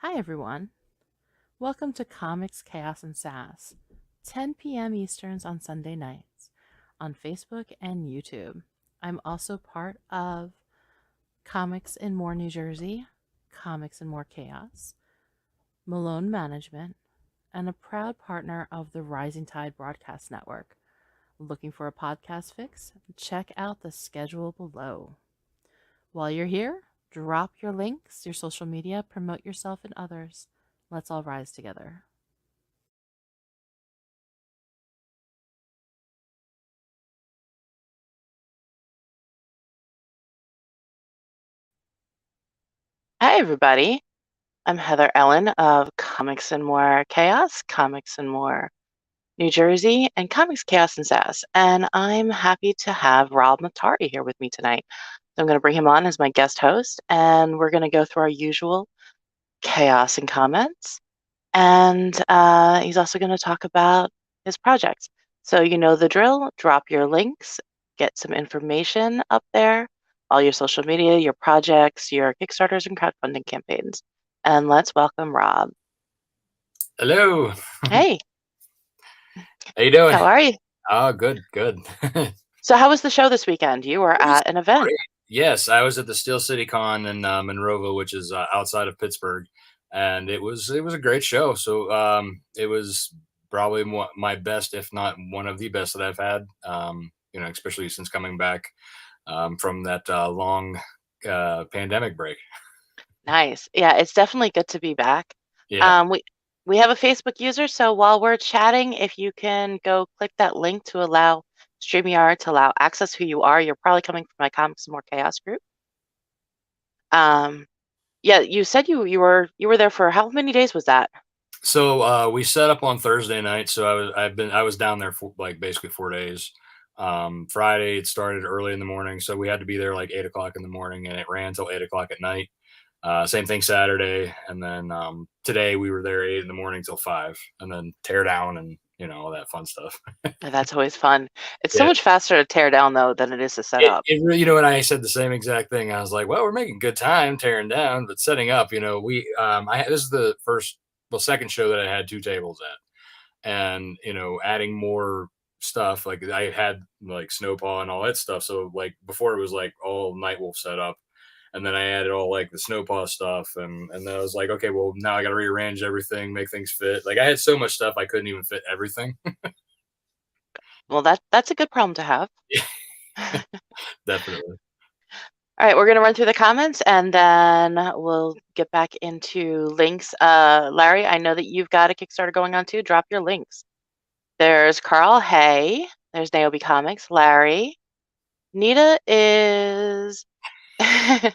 Hi, everyone. Welcome to Comics Chaos N Sass, 10 p.m. Easterns on Sunday nights on Facebook and YouTube. I'm also part of Comics in More New Jersey, Comics in More Chaos, Malone Management, and a proud partner of the Rising Tide Broadcast Network. Looking for a podcast fix? Check out the schedule below. While you're here, drop your links, your social media, promote yourself and others. Let's all rise together. Hi, everybody. I'm Heather Ellen of Comics and More Chaos, Comics and More New Jersey, and Comics Chaos N Sass. And I'm happy to have Rob Multari here with me tonight. So I'm going to bring him on as my guest host, and we're going to go through our usual chaos and comments. And he's also going to talk about his projects. So you know the drill. Drop your links, get some information up there, all your social media, your projects, your Kickstarters and crowdfunding campaigns. And let's welcome Rob. Hello. Hey. How you doing? How are you? Oh, good. So how was the show this weekend? You were at an event. Great. Yes, I was at the Steel City Con in Monroeville, which is outside of Pittsburgh, and it was a great show. So it was probably my best, if not one of the best that I've had. Especially since coming back from that long pandemic break. Nice. Yeah, it's definitely good to be back. Yeah. We have a Facebook user, so while we're chatting, if you can go click that link to allow StreamYard to allow access who you are. You're probably coming from my Comics and More Chaos group. Yeah, you said you were there for how many days was that? So we set up on Thursday night. So I was down there for like basically 4 days. Friday it started early in the morning, so we had to be there like 8 o'clock in the morning, and it ran till 8 o'clock at night. Same thing Saturday, and then today we were there 8 in the morning till 5, and then tear down and all that fun stuff. That's always fun. It's so Yeah, much faster to tear down though than it is to set up. it really, and I said the same exact thing. I was like, well, we're making good time tearing down, but setting up, we this is the second show that I had 2 tables at, and adding more stuff. Like I had like Snowpaw and all that stuff. So like before it was like all Nightwolf set up, and then I added all like the Snowpaw stuff, and then I was like, okay, well now I got to rearrange everything, make things fit. Like I had so much stuff I couldn't even fit everything. Well, that's a good problem to have. Definitely. All right, we're going to run through the comments and then we'll get back into links. Larry, I know that you've got a Kickstarter going on too. Drop your links. There's Carl. Hey. There's Naomi Comics. Larry. Nita is here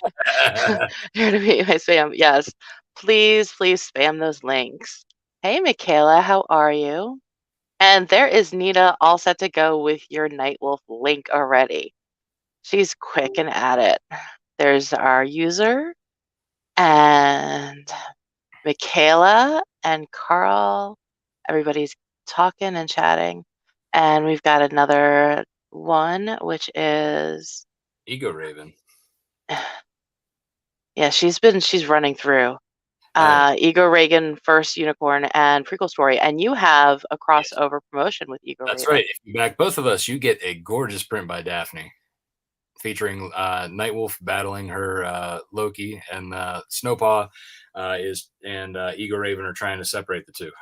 to be my spam. Yes. Please spam those links. Hey, Michaela. How are you? And there is Nita all set to go with your Nightwolf link already. She's quick and at it. There's our user and Michaela and Carl. Everybody's talking and chatting. And we've got another one, which is Ego Raven. Yeah, she's running through. Ego Reagan, First Unicorn, and Prequel Story. And you have a crossover promotion with Ego That's Raven. right. If you back both of us, you get a gorgeous print by Daphne, featuring Nightwolf battling her Loki, and Snowpaw and Ego Raven are trying to separate the two.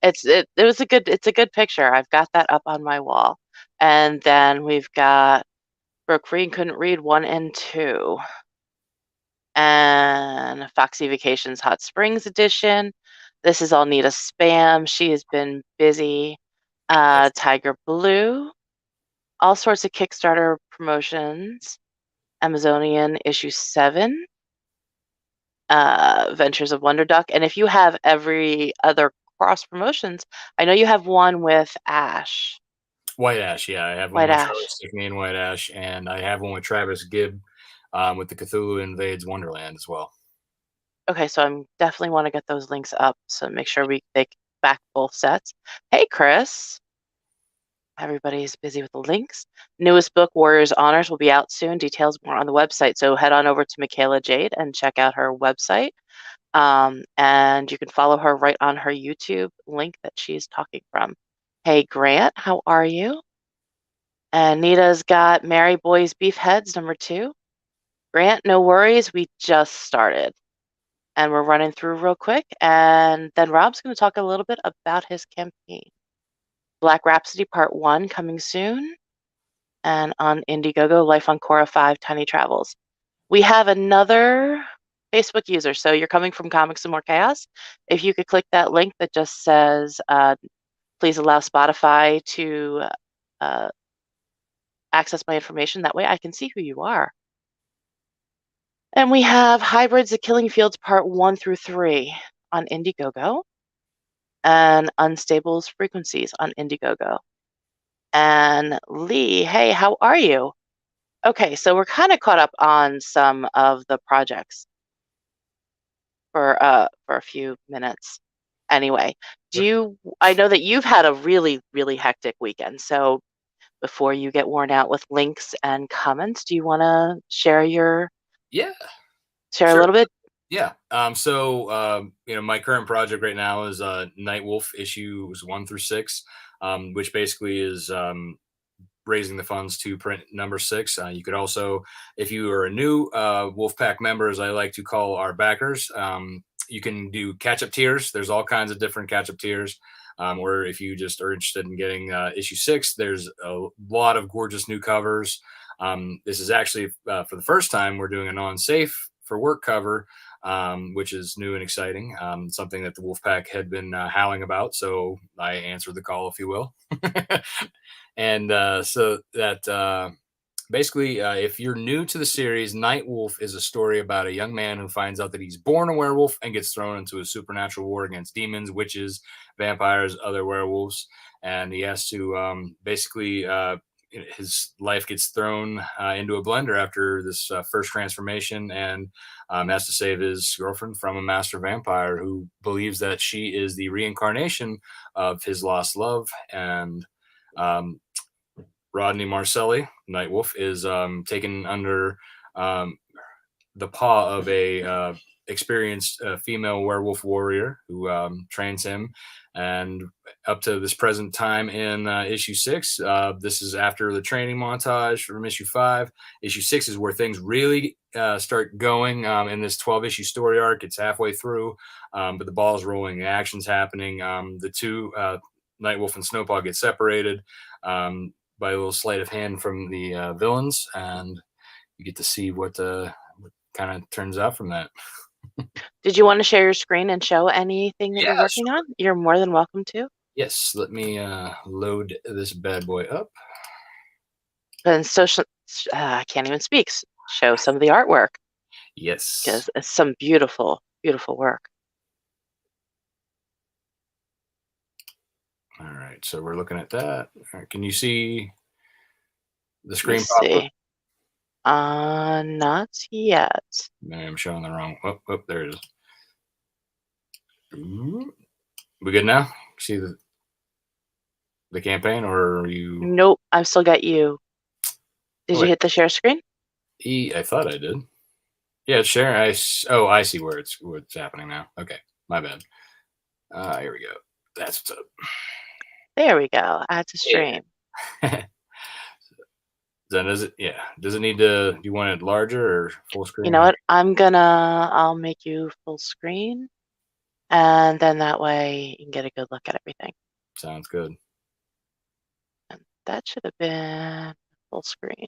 It's a good picture. I've got that up on my wall. And then we've got Broke Free and Couldn't Read 1 and 2. And Foxy Vacations Hot Springs edition. This is all Nita spam. She has been busy. Tiger Blue. All sorts of Kickstarter promotions. Amazonian issue 7. Ventures of Wonder Duck. And if you have every other cross promotions, I know you have one with Ash. White Ash, yeah. I have one with Charlie Stickney and White Ash, and I have one with Travis Gibb with the Cthulhu Invades Wonderland as well. Okay, so I'm definitely want to get those links up, so make sure they back both sets. Hey, Chris. Everybody's busy with the links. Newest book, Warriors Honors, will be out soon. Details more on the website. So head on over to Michaela Jade and check out her website. And you can follow her right on her YouTube link that she's talking from. Hey, Grant, how are you? And Nita's got Mary Boy's Beef Heads, #2. Grant, no worries, we just started. And we're running through real quick. And then Rob's going to talk a little bit about his campaign. Black Rhapsody Part 1 coming soon. And on Indiegogo, Life on Korra 5, Tiny Travels. We have another Facebook user. So you're coming from Comics and More Chaos. If you could click that link that just says, please allow Spotify to access my information. That way I can see who you are. And we have Hybrids: The Killing Fields Part 1 through 3 on Indiegogo, and Unstable's Frequencies on Indiegogo. And Lee, hey, how are you? Okay, so we're kind of caught up on some of the projects for a few minutes. Anyway, I know that you've had a really, really hectic weekend. So before you get worn out with links and comments, do you want to share Yeah, a sure. little bit? Yeah. My current project right now is Night Wolf issues 1 through 6, which basically is raising the funds to print #6. You could also, if you are a new Wolfpack member, as I like to call our backers, you can do catch-up tiers. There's all kinds of different catch-up tiers. Or if you just are interested in getting issue 6, there's a lot of gorgeous new covers. This is actually for the first time we're doing a non-safe for work cover, which is new and exciting. Something that the Wolfpack had been howling about, so I answered the call, if you will. And so that basically, if you're new to the series, Night Wolf is a story about a young man who finds out that he's born a werewolf and gets thrown into a supernatural war against demons, witches, vampires, other werewolves. And he has to basically, his life gets thrown into a blender after this first transformation, and has to save his girlfriend from a master vampire who believes that she is the reincarnation of his lost love. And um, Rodney Marcelli, Nightwolf, is taken under the paw of a experienced female werewolf warrior who trains him. And up to this present time in issue 6, this is after the training montage from issue 5. Issue 6 is where things really start going in this 12-issue story arc. It's halfway through, but the ball's rolling, the action's happening. The two, Nightwolf and Snowpaw, get separated by a little sleight of hand from the villains, and you get to see what kind of turns out from that. Did you want to share your screen and show anything that you're Yeah, working on? You're more than welcome to. yes, let me load this bad boy up. And social, I can't even speak. Show some of the artwork. Yes. Because it's some beautiful, beautiful work. All right, so we're looking at that. Right, can you see the screen Let's pop up? see. Not yet. I'm showing the wrong. Oh, there it is. Ooh. We good now? See the campaign, or are you? Nope, I've still got you. Did you hit the share screen? I thought I did. Yeah, it's sharing. I see what's happening now. Okay, my bad. Here we go. That's what's up. There we go. Add to stream. Yeah. Then does it need to, do you want it larger or full screen? You know what? I'll make you full screen, and then that way you can get a good look at everything. Sounds good. And that should have been full screen.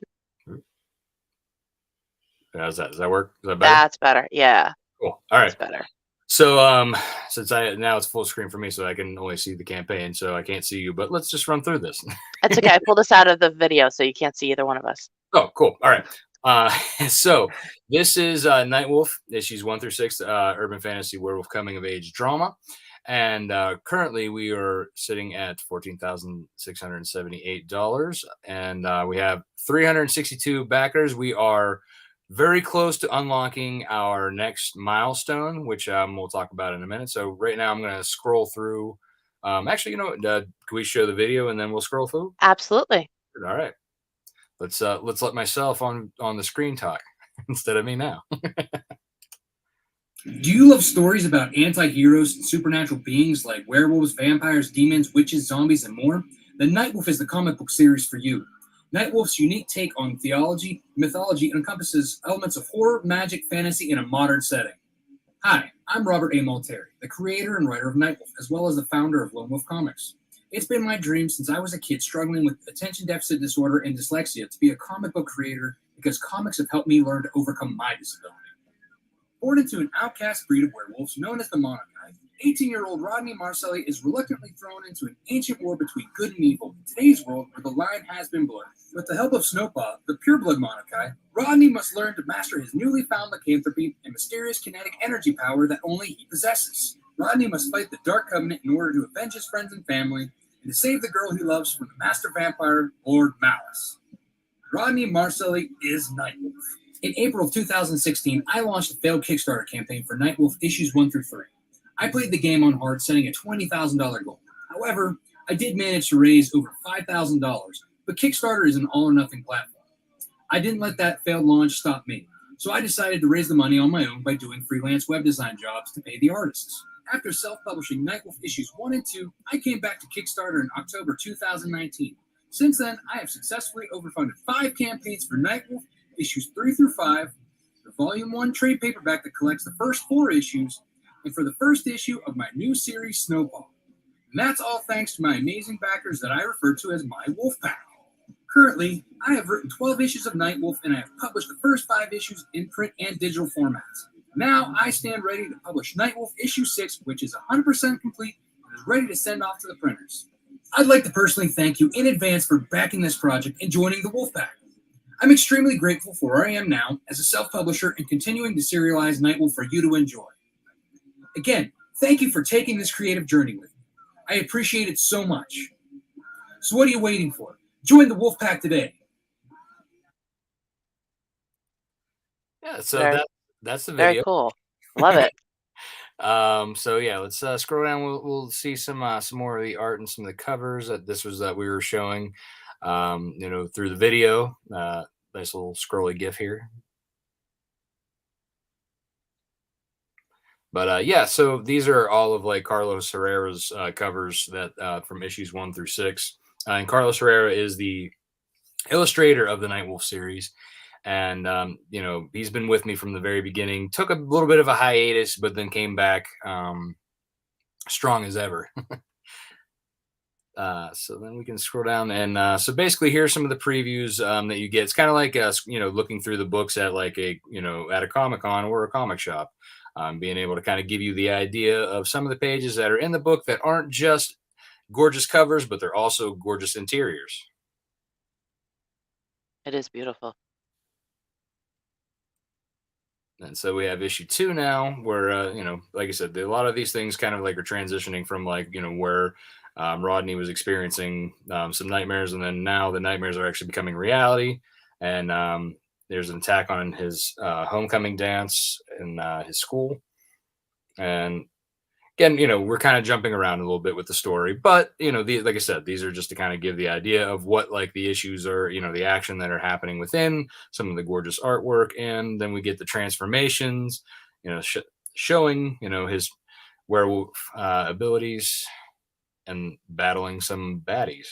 How's that? Does that work? Is that better? That's better. Yeah. Cool. All right. That's better. So since now it's full screen for me, so I can only see the campaign, so I can't see you, but let's just run through this. It's okay. I pulled this out of the video, so you can't see either one of us. Oh, cool. All right. So this is Nightwolf, issues 1 through 6, urban fantasy werewolf coming of age drama. And currently we are sitting at $14,678. And we have 362 backers. We are very close to unlocking our next milestone, which we'll talk about in a minute. So right now I'm going to scroll through. Actually, you know what? Can we show the video and then we'll scroll through? Absolutely. All right. Let's let myself on the screen talk instead of me now. Do you love stories about anti-heroes and supernatural beings like werewolves, vampires, demons, witches, zombies, and more? Then Nightwolf is the comic book series for you. Nightwolf's unique take on theology, mythology, encompasses elements of horror, magic, fantasy in a modern setting. Hi, I'm Robert A. Multari, the creator and writer of Nightwolf, as well as the founder of Lone Wolf Comics. It's been my dream since I was a kid struggling with attention deficit disorder and dyslexia to be a comic book creator because comics have helped me learn to overcome my disability. Born into an outcast breed of werewolves known as the Monokai, 18-year-old Rodney Marcelli is reluctantly thrown into an ancient war between good and evil in today's world where the line has been blurred. With the help of Snowpaw, the pureblood Monokai, Rodney must learn to master his newly found lycanthropy and mysterious kinetic energy power that only he possesses. Rodney must fight the Dark Covenant in order to avenge his friends and family and to save the girl he loves from the master vampire, Lord Malice. Rodney Marcelli is Nightwolf. In April of 2016, I launched a failed Kickstarter campaign for Nightwolf issues 1 through 3. I played the game on hard, setting a $20,000 goal. However, I did manage to raise over $5,000, but Kickstarter is an all-or-nothing platform. I didn't let that failed launch stop me, so I decided to raise the money on my own by doing freelance web design jobs to pay the artists. After self-publishing Nightwolf issues 1 and 2, I came back to Kickstarter in October 2019. Since then, I have successfully overfunded 5 campaigns for Nightwolf issues 3 through 5, the Volume 1 trade paperback that collects the first 4 issues, and for the first issue of my new series, Snowball. And that's all thanks to my amazing backers that I refer to as my Wolf Pack. Currently, I have written 12 issues of Nightwolf, and I have published the first 5 issues in print and digital formats. Now I stand ready to publish Nightwolf issue 6, which is 100% complete and is ready to send off to the printers. I'd like to personally thank you in advance for backing this project and joining the Wolf Pack. I'm extremely grateful for where I am now as a self-publisher and continuing to serialize Nightwolf for you to enjoy. Again, thank you for taking this creative journey with me. I appreciate it so much. So what are you waiting for? Join the Wolf Pack today. Yeah, so Very, that's the very video. cool. Love it. So yeah, let's scroll down. We'll see some more of the art and some of the covers that this was that we were showing, through the video. Nice little scrolly GIF here. But yeah, so these are all of like Carlos Herrera's covers that from issues 1 through 6. And Carlos Herrera is the illustrator of the Nightwolf series. And he's been with me from the very beginning. Took a little bit of a hiatus, but then came back strong as ever. So then we can scroll down, and so basically here's some of the previews that you get. It's kind of like looking through the books at like at a Comic-Con or a comic shop, being able to kind of give you the idea of some of the pages that are in the book that aren't just gorgeous covers, but they're also gorgeous interiors. It is beautiful. And so we have issue 2 now, where like I said, a lot of these things kind of like are transitioning from like where Rodney was experiencing some nightmares, and then now the nightmares are actually becoming reality. And there's an attack on his homecoming dance in his school, and again, we're kind of jumping around a little bit with the story, but like I said, these are just to kind of give the idea of what like the issues are, the action that are happening within, some of the gorgeous artwork, and then we get the transformations, showing his werewolf abilities and battling some baddies.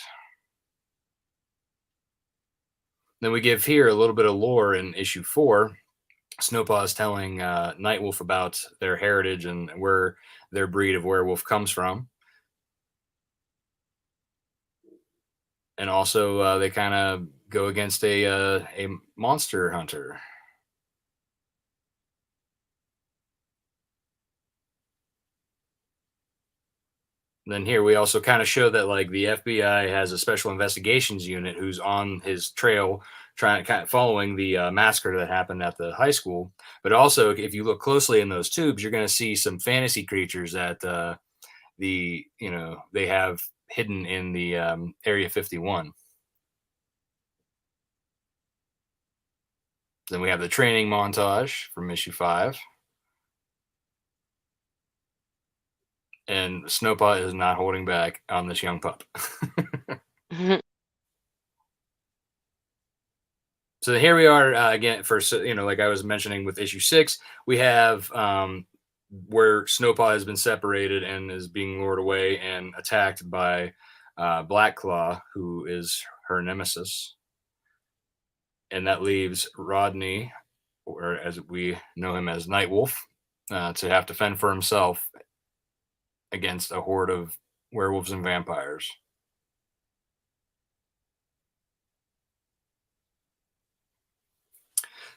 Then we give here a little bit of lore in issue 4. Snowpaw is telling Nightwolf about their heritage and where their breed of werewolf comes from. And also they kind of go against a monster hunter. Then here we also kind of show that like the FBI has a special investigations unit who's on his trail, trying kind of following the massacre that happened at the high school. But also, if you look closely in those tubes, you're going to see some fantasy creatures that they have hidden in the Area 51. Then we have the training montage from issue 5. And Snowpaw is not holding back on this young pup. So here we are again for like I was mentioning with issue 6, we have where Snowpaw has been separated and is being lured away and attacked by Black Claw, who is her nemesis. And that leaves Rodney, or as we know him as Nightwolf, to have to fend for himself against a horde of werewolves and vampires.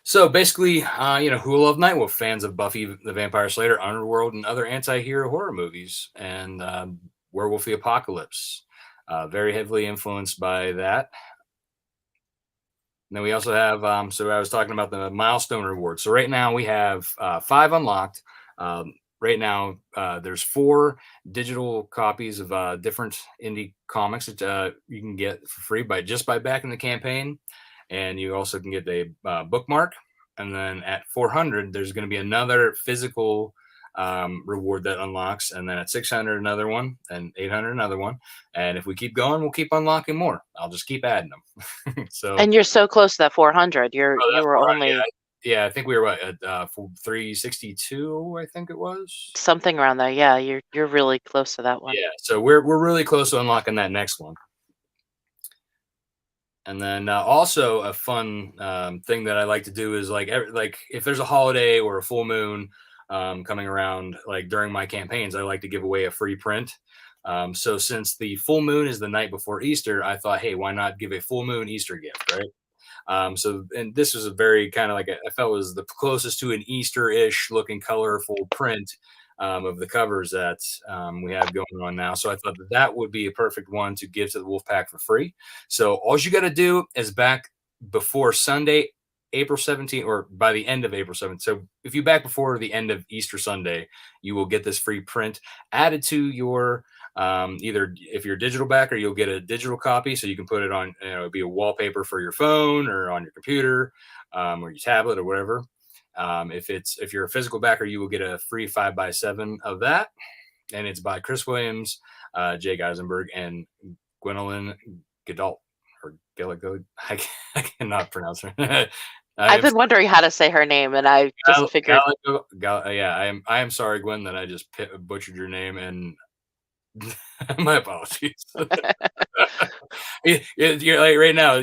So basically, who will love Nightwolf? Fans of Buffy the Vampire Slayer, Underworld, and other anti-hero horror movies, and Werewolf the Apocalypse. Very heavily influenced by that. And then we also have, so I was talking about the milestone reward. So right now we have 5 unlocked. Right now, there's 4 digital copies of different indie comics that you can get for free just by backing the campaign. And you also can get a bookmark. And then at 400, there's going to be another physical reward that unlocks. And then at 600, another one, and 800, another one. And if we keep going, we'll keep unlocking more. I'll just keep adding them. So, And you're so close to that 400. You were only I think we were at 362. I think it was something around there. Yeah, you're really close to that one. Yeah, so we're really close to unlocking that next one. And then also a fun thing that I like to do is like if there's a holiday or a full moon coming around, like during my campaigns, I like to give away a free print. So since the full moon is the night before Easter, I thought, hey, why not give a full moon Easter gift, right? And this was a very kind of like I felt was the closest to an Easter-ish looking colorful print of the covers that we have going on now. So I thought that would be a perfect one to give to the Wolfpack for free. So all you got to do is back before Sunday, April 17th, or by the end of April 7th. So if you back before the end of Easter Sunday, you will get this free print added to your either if you're a digital backer, you'll get a digital copy, so you can put it on, it'll be a wallpaper for your phone or on your computer or your tablet or whatever. If you're a physical backer, you will get a free 5x7 of that, and it's by Chris Williams, Jake Eisenberg, and Gwendolyn Gadalt or Gillig. I cannot pronounce her. I've been wondering how to say her name, and I just figured. I am sorry, Gwen, that I just butchered your name, and my apologies. You're like right now,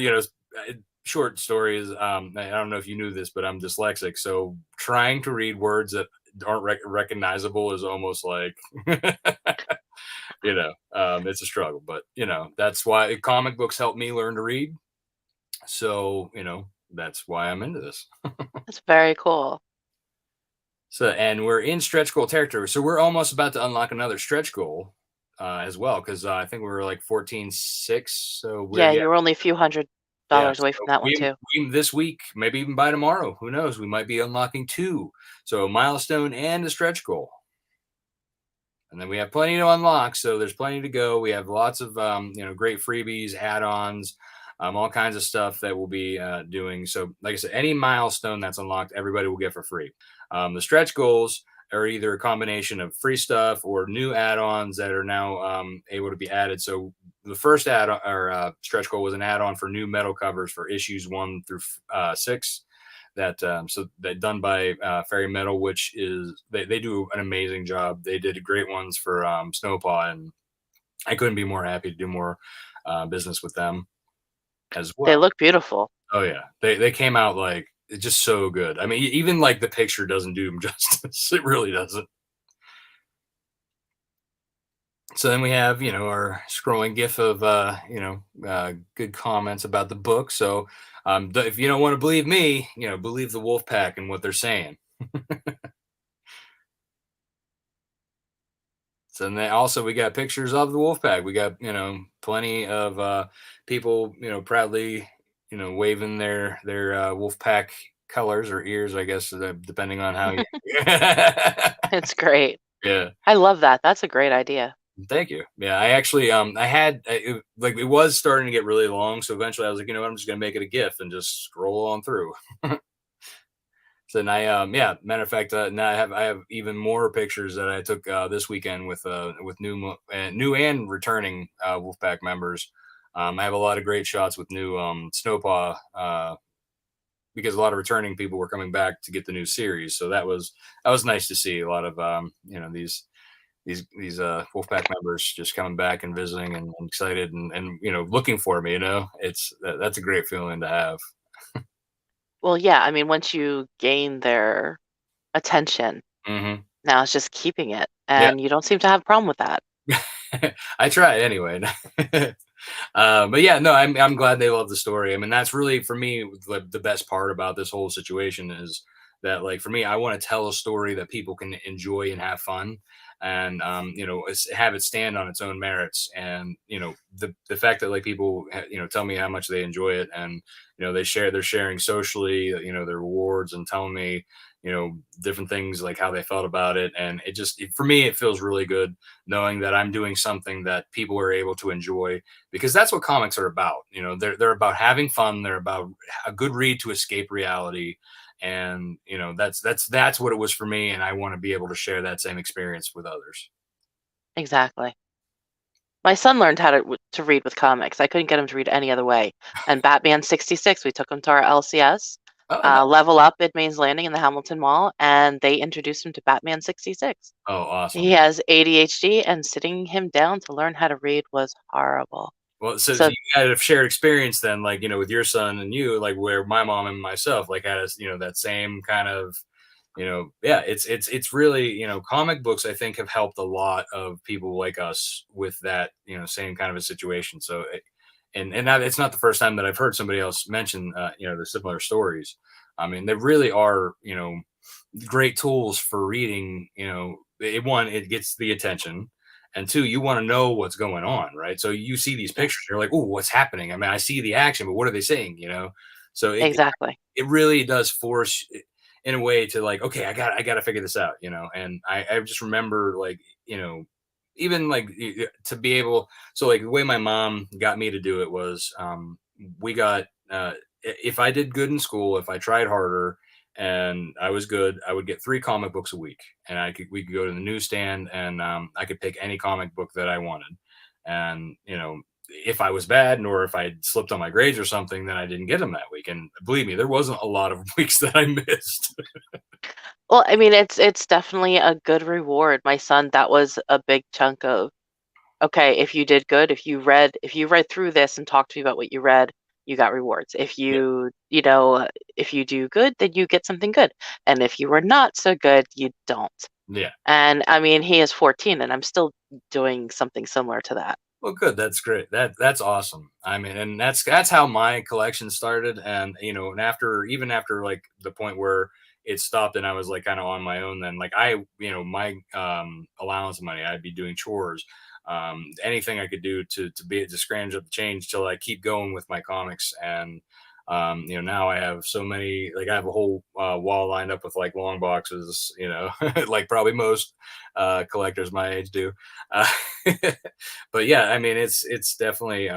short stories. I don't know if you knew this, but I'm dyslexic, so trying to read words that aren't recognizable is almost like it's a struggle. But that's why comic books help me learn to read. So that's why I'm into this. That's very cool. So, and we're in stretch goal territory, so we're almost about to unlock another stretch goal as well, because I think we were like 14.6. So you were only a few $100 away from that one too. This week, maybe even by tomorrow, who knows? We might be unlocking 2, so a milestone and a stretch goal. And then we have plenty to unlock, so there's plenty to go. We have lots of great freebies, add-ons, all kinds of stuff that we'll be doing. So, like I said, any milestone that's unlocked, everybody will get for free. The stretch goals are either a combination of free stuff or new add-ons that are now able to be added. So the first stretch goal was an add-on for new metal covers for issues 1 through 6. That done by Fairy Metal, which is they do an amazing job. They did great ones for Snowpaw, and I couldn't be more happy to do more business with them as well. They look beautiful. Oh yeah, they came out like it's just so good. I mean, even like the picture doesn't do them justice. It really doesn't. So then we have, our scrolling gif of, good comments about the book. So if you don't want to believe me, believe the Wolfpack and what they're saying. So then also we got pictures of the Wolfpack. We got, plenty of people, proudly, waving their Wolfpack colors or ears, I guess, depending on how you. It's great. Yeah. I love that. That's a great idea. Thank you. Yeah, I actually, it was starting to get really long. So eventually I was like, I'm just going to make it a GIF and just scroll on through. So now, matter of fact, now I have even more pictures that I took this weekend with new and returning Wolfpack members. I have a lot of great shots with new Snowpaw because a lot of returning people were coming back to get the new series. So that was nice to see a lot of these Wolfpack members just coming back and visiting and excited and looking for me. That's a great feeling to have. Well, yeah, I mean, once you gain their attention, Hmm. now it's just keeping it, Yeah. and you don't seem to have a problem with that. I try anyway. But yeah, no, I'm glad they love the story. I mean, that's really for me the best part about this whole situation is that, like, for me, I want to tell a story that people can enjoy and have fun, and have it stand on its own merits. And the fact that, like, people tell me how much they enjoy it, and they're sharing socially, their rewards, and telling me different things like how they felt about it, and for me it feels really good knowing that I'm doing something that people are able to enjoy, because that's what comics are about. They're about having fun. They're about a good read to escape reality. And that's what it was for me, and I want to be able to share that same experience with others. Exactly. My son learned how to read with comics. I couldn't get him to read any other way. And Batman 66, we took him to our LCS, Oh, no. Level Up at Maine's Landing in the Hamilton Mall, and they introduced him to Batman 66. Oh, He awesome. has ADHD, and sitting him down to learn how to read was horrible. Well, so So you had a shared experience then, like, with your son and you, like, where my mom and myself, like, had that same kind of, yeah, it's really, comic books, I think, have helped a lot of people like us with that, same kind of a situation. So, and that it's not the first time that I've heard somebody else mention, the similar stories. I mean, they really are, great tools for reading. It gets the attention, and two, you want to know what's going on, right? So you see these yeah, pictures, you're like, oh, what's happening? I mean, I see the action, but what are they saying? So exactly. it really does force in a way to, like, okay, I got to figure this out. And I just remember, like, even like to be able, so, like, the way my mom got me to do it was, we got if I did good in school, if I tried harder and I was good, I would get 3 comic books a week, and we could go to the newsstand, and I could pick any comic book that I wanted. And if I was bad, or if I slipped on my grades or something, then I didn't get them that week. And believe me, there wasn't a lot of weeks that I missed. Well, I mean, it's definitely a good reward. My son, that was a big chunk of, okay, if you did good, if you read through this and talked to me about what you read, you got rewards. If Yeah, if you do good, then you get something good. And if you were not so good, you don't. yeah. And I mean, he is 14 and I'm still doing something similar to that. Well, good. That's great. That's awesome. I mean, and that's how my collection started. And and even after like the point where it stopped and I was, like, kind of on my own, then, like, my allowance money, I'd be doing chores, anything I could do to scrounge up the change till I keep going with my comics. And now I have so many, like, I have a whole wall lined up with, like, long boxes, like probably most collectors my age do. uh, but yeah, I mean, it's definitely,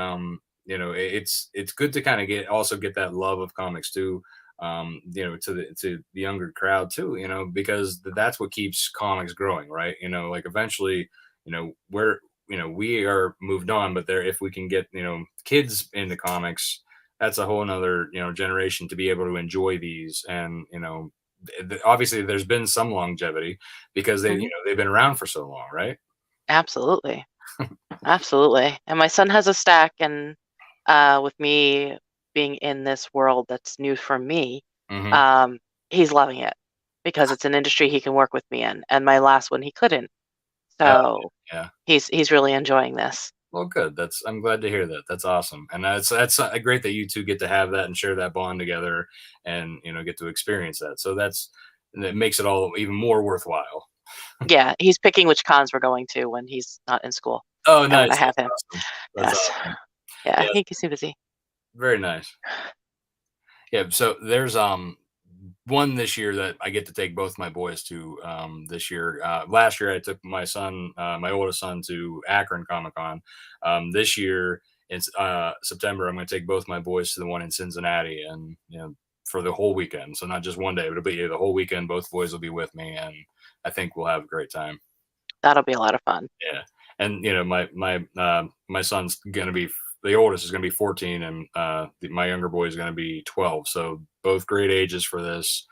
it's good to kind of get that love of comics too, to the younger crowd too, because that's what keeps comics growing, right? Like, eventually, we are moved on, but there, if we can get kids into comics, that's a whole nother generation to be able to enjoy these. And obviously there's been some longevity because Hmm. they've been around for so long, right? Absolutely. Absolutely. And my son has a stack, and with me being in this world that's new for me, Hmm. um, he's loving it because it's an industry he can work with me in. And my last one he couldn't. Oh, So yeah. he's really enjoying this. Well, good. I'm glad to hear that. That's awesome. And that's great that you two get to have that and share that bond together, and get to experience that. So that makes it all even more worthwhile. Yeah, he's picking which cons we're going to when he's not in school Oh, and when I nice. have That's him. awesome. That's Yes. awesome. Yeah, Yeah, he keeps me busy. very nice. Yeah, so there's one this year that I get to take both my boys to, this year. Last year I took my son, my oldest son, to Akron Comic Con. This year it's September. I'm going to take both my boys to the one in Cincinnati, and for the whole weekend. So not just one day, but it'll be the whole weekend. Both boys will be with me, and I think we'll have a great time. That'll be a lot of fun. Yeah, and my son's gonna be the oldest is going to be 14, and my younger boy is going to be 12. So both great ages for this.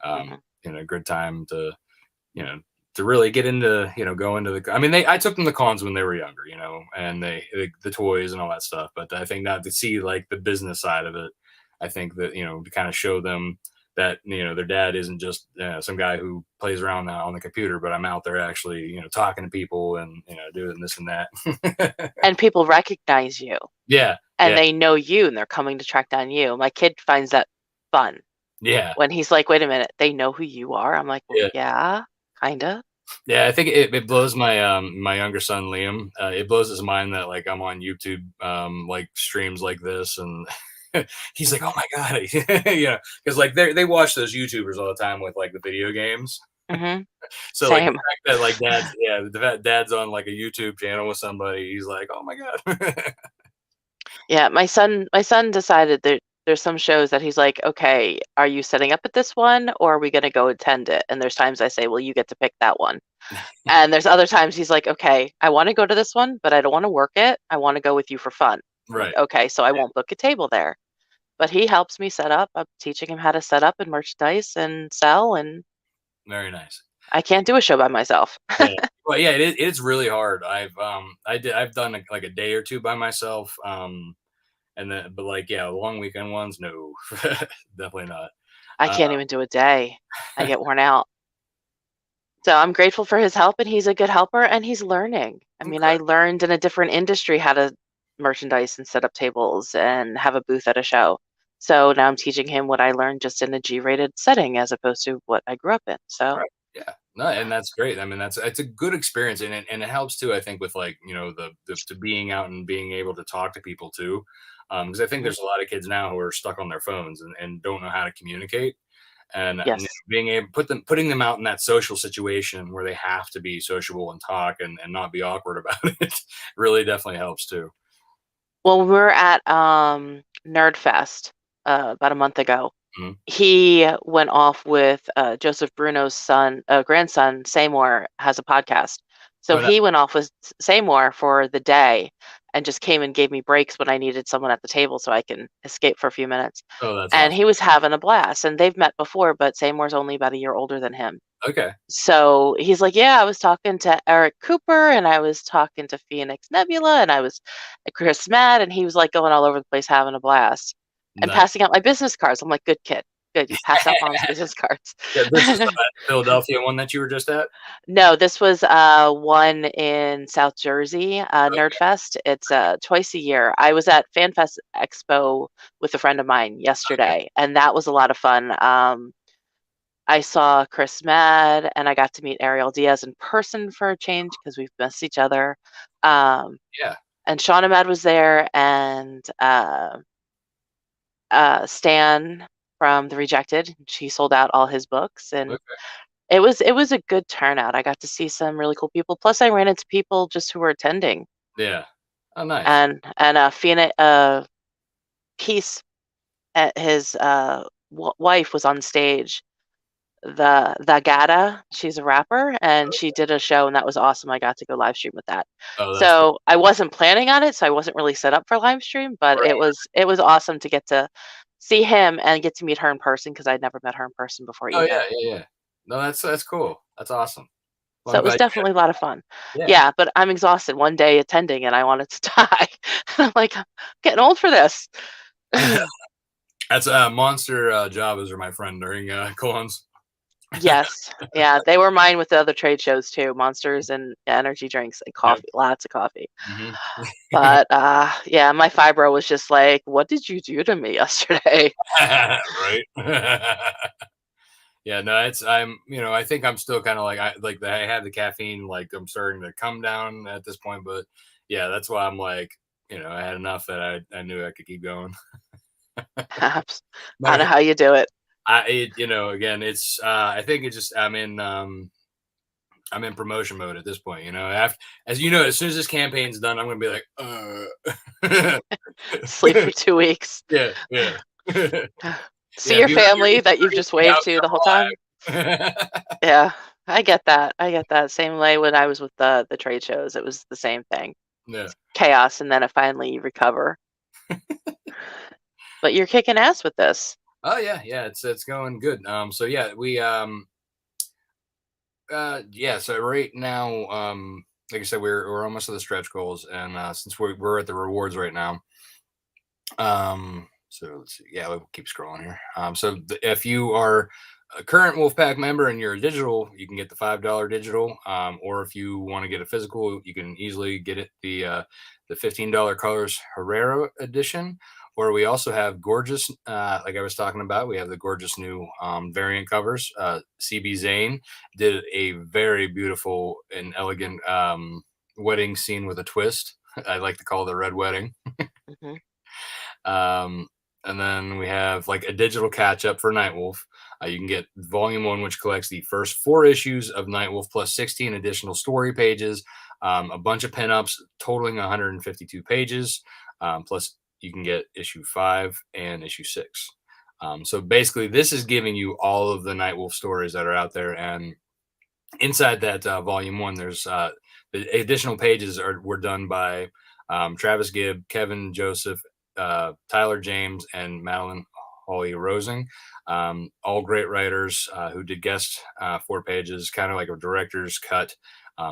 Mhm. Good time to you know to really get into go into the. I mean, I took them to cons when they were younger, and the toys and all that stuff. But I think now to see like the business side of it, I think that to kind of show them that their dad isn't just some guy who plays around on the computer, but I'm out there actually talking to people and doing this and that. And people recognize you, Yeah, and yeah, they know you, and they're coming to track down you. My kid finds that fun yeah, when he's like, "Wait a minute, they know who you are?" I'm like, "Well, yeah. yeah, kinda." Yeah, I think it blows my younger son Liam. It blows his mind that like I'm on YouTube like streams like this, and he's like, Mhm, "Oh my god," because like they watch those YouTubers all the time with like the video games. mhm, So like the same. fact that like dad's on like a YouTube channel with somebody, he's like, "Oh my god." Yeah, my son decided there's some shows that he's like, "Okay, are you setting up at this one, or are we gonna go attend it?" And there's times I say, "Well, you get to pick that one." And there's other times he's like, "Okay, I wanna go to this one, but I don't wanna work it. I wanna go with you for fun." I'm like, Right. "Okay, so I won't book a table there." But he helps me set up. I'm teaching him how to set up and merchandise and sell, and Very nice. I can't do a show by myself. Yeah. Well, yeah, it's really hard. I've done like a day or two by myself. And then, but like, yeah, long weekend ones, no, definitely not. I Uh, can't even do a day. I get worn out. So I'm grateful for his help, and he's a good helper, and he's learning. I mean, okay, I learned in a different industry how to merchandise and set up tables and have a booth at a show. So now I'm teaching him what I learned just in a G-rated setting as opposed to what I grew up in. So right, yeah, no, and that's great. I mean, it's a good experience, and it helps too. I think with like the to being out and being able to talk to people too, because I think mhm, there's a lot of kids now who are stuck on their phones and don't know how to communicate. And yes. being able putting them out in that social situation where they have to be sociable and talk and not be awkward about it really definitely helps too. Well, we were at Nerd Fest about a month ago. Mhm. He went off with Joseph Bruno's grandson, Seymour, has a podcast. So Oh, no, he went off with Seymour for the day and just came and gave me breaks when I needed someone at the table so I can escape for a few minutes. oh, that's And awesome. he was having a blast. And they've met before, but Seymour's only about a year older than him. Okay, So he's like, "Yeah, I was talking to Eric Cooper and I was talking to Phoenix Nebula and I was at Chris Matt," and he was like going all over the place having a blast and nice. passing out my business cards. I'm like, "Good kid. Good. You pass out mom's business cards." Yeah, this is the Philadelphia one that you were just at. No, this was one in South Jersey, Nerdfest. It's twice a year. I was at FanFest Expo with a friend of mine Okay, yesterday, and that was a lot of fun. I saw Chris Mad, and I got to meet Ariel Diaz in person for a change because we've missed each other. Um, yeah, and Shauna Mad was there, and Stan from The Rejected. She sold out all his books, and okay, it was a good turnout. I got to see some really cool people. Plus, I ran into people just who were attending, yeah. Oh, nice. and Phoenix, Peace, his wife was on stage, the Gata. She's a rapper, and she did a show, and that was awesome. I got to go live stream with that. Oh, that's cool. So I wasn't planning on it, so I wasn't really set up for live stream, but it Right. was it was awesome to get to see him and get to meet her in person because I'd never met her in person before Oh, yeah, either. yeah, yeah. No, that's cool. That's awesome. Well, So I'm it was glad you definitely a lot of fun. got Yeah, but I'm exhausted one day attending and I wanted to die. I'm like, I'm getting old for this. yeah. That's monster Javas are my friend during cons. Yes. Yeah, they were mine with the other trade shows too, Monsters and energy drinks and Yep. coffee, lots of coffee. Hmm. But yeah, my fibro was just like, "What did you do to me yesterday?" Right. Yeah, no, I think I'm still kind of like I had the caffeine, like I'm starting to come down at this point, but yeah, that's why I'm like, I had enough that I knew I could keep going. Perhaps. I don't My know how you do it. again, it's I think it's just I'm in promotion mode at this point. After, as you know, as soon as this campaign's done, I'm gonna be like, Sleep for 2 weeks. yeah, yeah, See yeah. your Be out here, family that you've just be out waved to the whole time. here alive. Yeah, I get that. I get that. Same way when I was with the trade shows, it was the same thing. Yeah. chaos, and then finally you recover. But you're kicking ass with this. Oh yeah, it's going good. So yeah, we yeah, so right now, like I said, we're almost at the stretch goals, and since we're at the rewards right now, so let's see, yeah, we'll keep scrolling here. So if you are a current Wolfpack member and you're a digital, you can get the $5 digital, or if you want to get a physical, you can easily get it the $15 Colors Herrera edition. Or we also have gorgeous, like I was talking about, we have the gorgeous new variant covers. CB Zane did a very beautiful and elegant wedding scene with a twist. I like to call it the Red Wedding. Hmm. Um, and then we have like a digital catch up for Nightwolf. You can get Volume 1, which collects the first 4 issues of Nightwolf plus 16 additional story pages, a bunch of pinups totaling 152 pages, plus you can get issue 5 and issue 6. So basically, this is giving you all of the Nightwolf stories that are out there. And inside that Volume 1, there's the additional pages were done by Travis Gibb, Kevin Joseph, Tyler James, and Madeline Holly Rosing. All great writers who did guest 4 pages, kind of like a director's cut.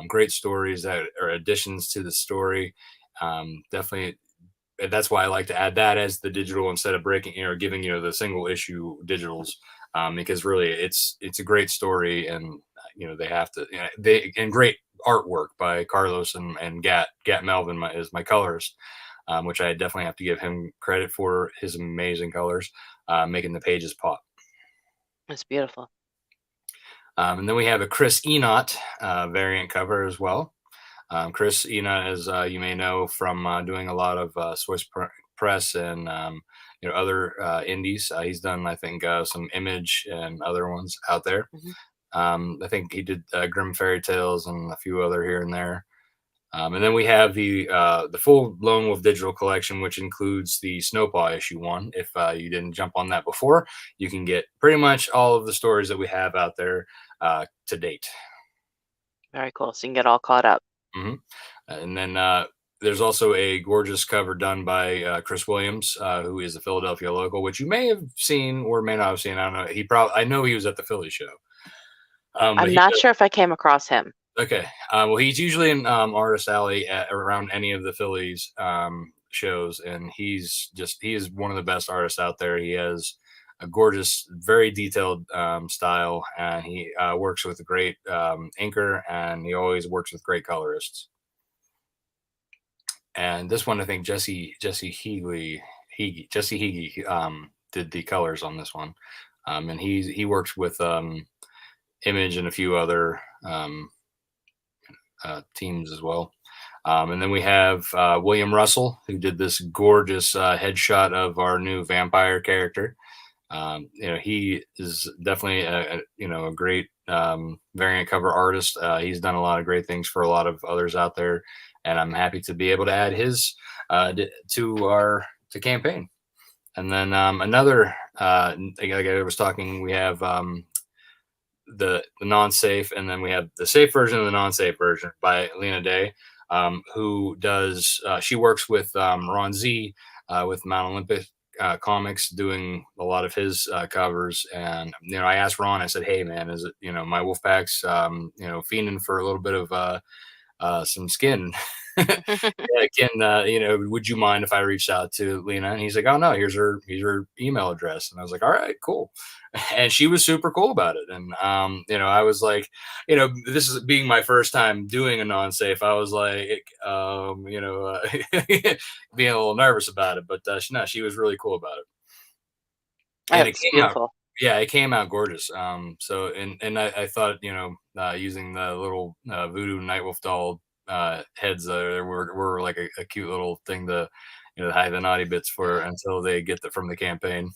Great stories that are additions to the story. Definitely, that's why I like to add that as the digital instead of breaking, giving the single issue digitals, because really it's a great story, and they have to, and great artwork by Carlos and Gat Melvin is my colorist, which I definitely have to give him credit for his amazing colors, making the pages pop. It's beautiful. And then we have a Chris Enott variant cover as well. Chris Enott, as you may know from doing a lot of Swiss press and other indies. He's done, I think, some Image and other ones out there. Hmm. I think he did Grim Fairy Tales and a few other here and there. And then we have the full Lone Wolf digital collection, which includes the Snowpaw issue 1. If you didn't jump on that before, you can get pretty much all of the stories that we have out there to date. Very cool. So you can get all caught up. Mm-hmm. And then there's also a gorgeous cover done by Chris Williams, who is a Philadelphia local, which you may have seen or may not have seen. I don't know. I know he was at the Philly show. I'm not sure if I came across him. Okay. Well, he's usually in Artist Alley around any of the Phillies shows, and he is one of the best artists out there. He has a gorgeous, very detailed style, and he works with a great inker, and he always works with great colorists. And this one, I think Jesse Healy did the colors on this one, and he works with Image and a few other teams as well. And then we have William Russell, who did this gorgeous headshot of our new vampire character. He is definitely a great variant cover artist. He's done a lot of great things for a lot of others out there, and I'm happy to be able to add his to campaign. And then another, like I was talking, we have the non-safe, and then we have the safe version and the non-safe version by Lena Day, who does she works with Ron Z with Mount Olympus Comics, doing a lot of his covers. And I asked Ron, I said, hey man, is it my Wolfpack's fiending for a little bit of some skin. Would you mind if I reached out to Lena? And he's like, oh no, here's her email address. And I was like, all right, cool. And she was super cool about it. And I was like, this is being my first time doing a non-safe. I was like, being a little nervous about it, but no, she was really cool about it. And That's beautiful. it came out gorgeous. So I thought, using the little voodoo Nightwolf doll heads there were like a cute little thing to hide the naughty bits for until they get from the campaign.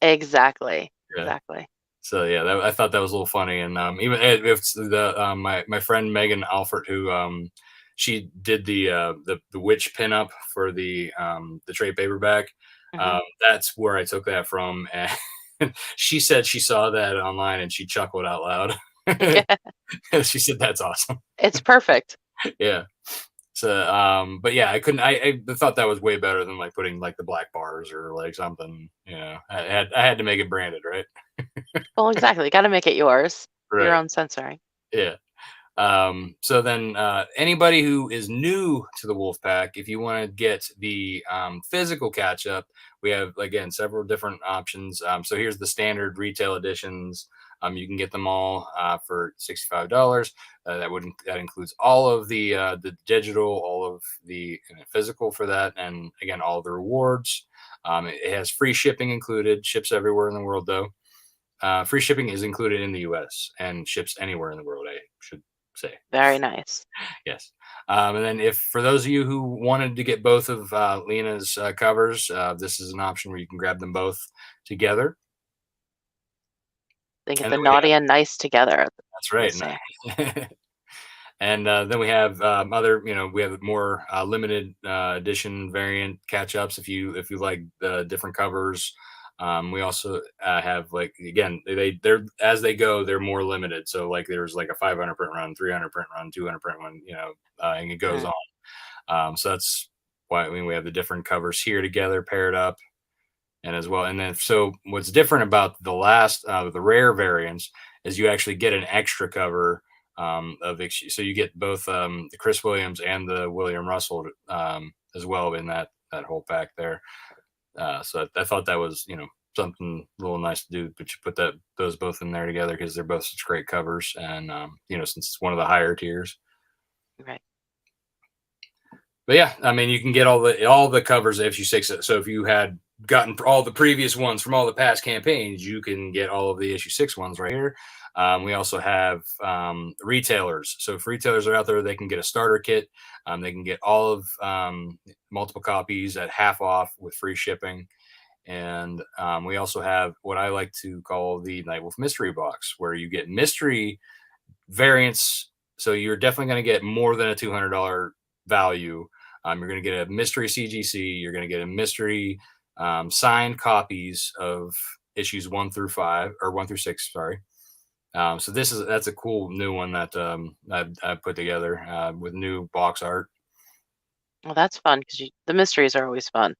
Exactly. Yeah. Exactly. So yeah, I thought that was a little funny. And even if the my friend Megan Alford, who she did the witch pinup for the trade paperback, that's where I took that from. And she said she saw that online and she chuckled out loud. She said, that's awesome. It's perfect. Yeah. So, but yeah, I couldn't. I thought that was way better than like putting like the black bars or like something. I had to make it branded, right? Well, exactly. Got to make it yours, your Right. own sensory. Yeah. So then, anybody who is new to the Wolfpack, if you want to get the physical catch up, we have again several different options. So here's the standard retail editions. You can get them all for $65. That includes all of the digital, all of the physical for that, and again all of the rewards. It has free shipping included. Ships everywhere in the world though. Free shipping is included in the U.S. and ships anywhere in the world. I should say. Very nice. Yes. And then if for those of you who wanted to get both of Lena's covers, this is an option where you can grab them both together. They get And the then we have, naughty and nice together, as that's they right. say. And then we have other, we have more limited edition variant catch ups if you like the different covers. We also have like again they're as they go they're more limited. So like there's like a 500 print run, 300 print run, 200 print run, and it goes Mhm. on. So that's why we have the different covers here together paired up, and as well. And then so what's different about the rare variants is you actually get an extra cover so you get both the Chris Williams and the William Russell as well in that whole pack there. So I thought that was something a little nice to do, but you put those both in there together because they're both such great covers, and since it's one of the higher tiers. Right. But yeah, I mean you can get all the covers of issue 6. So if you had gotten all the previous ones from all the past campaigns, you can get all of the issue 6 ones right here. We also have retailers. So if retailers are out there, they can get a starter kit. They can get all of multiple copies at half off with free shipping. And we also have what I like to call the Nightwolf Mystery Box, where you get mystery variants. So you're definitely going to get more than a $200 value. You're going to get a mystery CGC. You're going to get a mystery signed copies of issues 1 through 5 or 1 through 6. Sorry. So that's a cool new one that I've put together with new box art. Well, that's fun because the mysteries are always fun.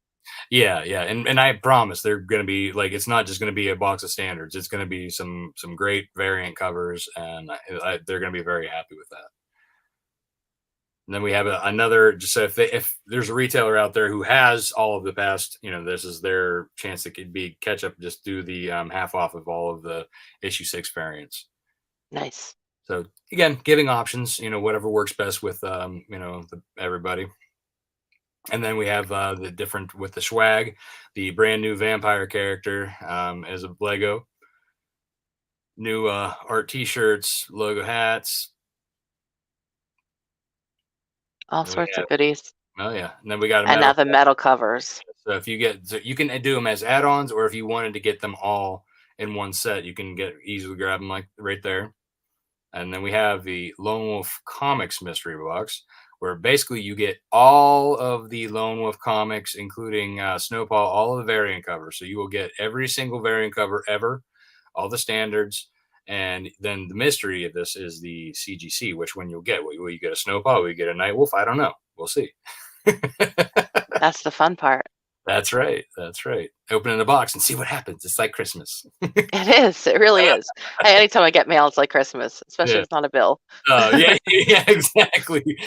Yeah, and I promise they're going to be like it's not just going to be a box of standards. It's going to be some great variant covers, and they're going to be very happy with that. And then we have another. Just so if there's a retailer out there who has all of the past, this is their chance to be catch up. Just do the half off of all of the issue 6 variants. Nice. So again, giving options, whatever works best with everybody. And then we have the different with the swag, the brand new vampire character as a Lego, new art T-shirts, logo hats, All and we sorts have of goodies. oh yeah, and then we got a And now metal. the metal covers. So if you can do them as add-ons, or if you wanted to get them all in one set, you can easily grab them like right there. And then we have the Lone Wolf Comics mystery box, where basically you get all of the Lone Wolf comics, including Snowpaw, all of the variant covers. So you will get every single variant cover ever, all the standards. And then the mystery of this is the CGC, which one you'll get. Will you get a Snowpaw? Will you get a Nightwolf? I don't know. We'll see. That's the fun part. That's right. That's right. Open in the box and see what happens. It's like Christmas. It is. It really is. Hey, anytime I get mail, it's like Christmas, especially Yeah. if it's not a bill. Yeah, exactly.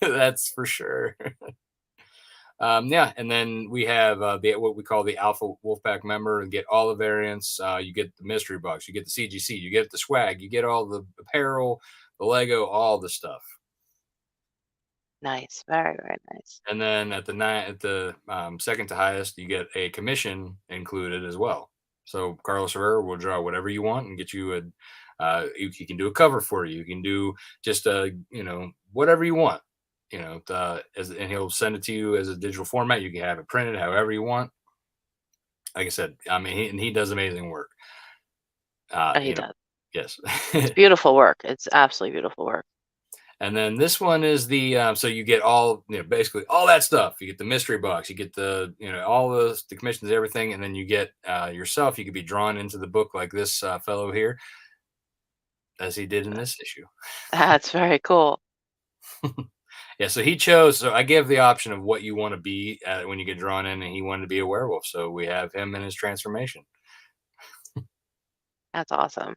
That's for sure. Yeah, and then we have what we call the Alpha Wolfpack member and get all the variants. You get the mystery box, you get the CGC, you get the swag, you get all the apparel, the Lego, all the stuff. Nice. Very, very nice. And then at the second to highest, you get a commission included as well. So Carlos Herrera will draw whatever you want and get you he can do a cover for you. You can do just whatever you want. And he'll send it to you as a digital format. You can have it printed however you want. Like I said, I mean, he does amazing work. He does. Yes. It's beautiful work. It's absolutely beautiful work. And then this one is the so you get all basically all that stuff. You get the mystery box, you get the all the commissions, everything, and then you get yourself. You could be drawn into the book like this fellow here, as he did in this issue. That's very cool. Yeah, so he chose. So I give the option of what you want to be when you get drawn in, and he wanted to be a werewolf. So we have him in his transformation. That's awesome.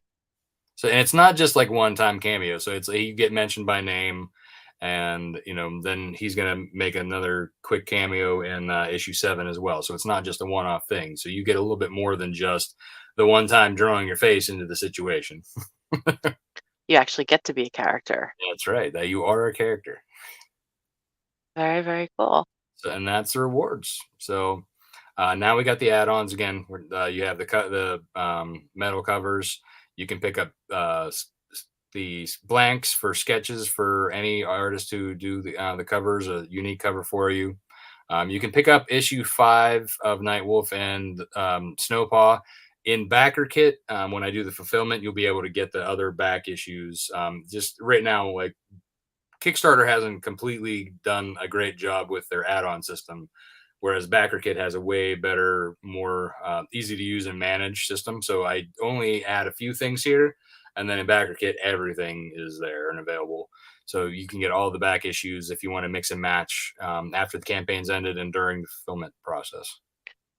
So and it's not just like one time cameo. So it's you get mentioned by name, and then he's gonna make another quick cameo in issue 7 as well. So it's not just a one off thing. So you get a little bit more than just the one time drawing your face into the situation. You actually get to be a character. That's right. That you are a character. Very, very cool. So, and that's the rewards. So now we got the add-ons again. You have the metal covers. You can pick up the blanks for sketches for any artist who do the covers, a unique cover for you. You can pick up issue 5 of Nightwolf and Snowpaw in backer kit. When I do the fulfillment, you'll be able to get the other back issues. Just right now, like Kickstarter hasn't completely done a great job with their add-on system, whereas BackerKit has a way better, more easy to use and manage system. So I only add a few things here, and then in BackerKit, everything is there and available. So you can get all the back issues if you want to mix and match after the campaign's ended and during the fulfillment process.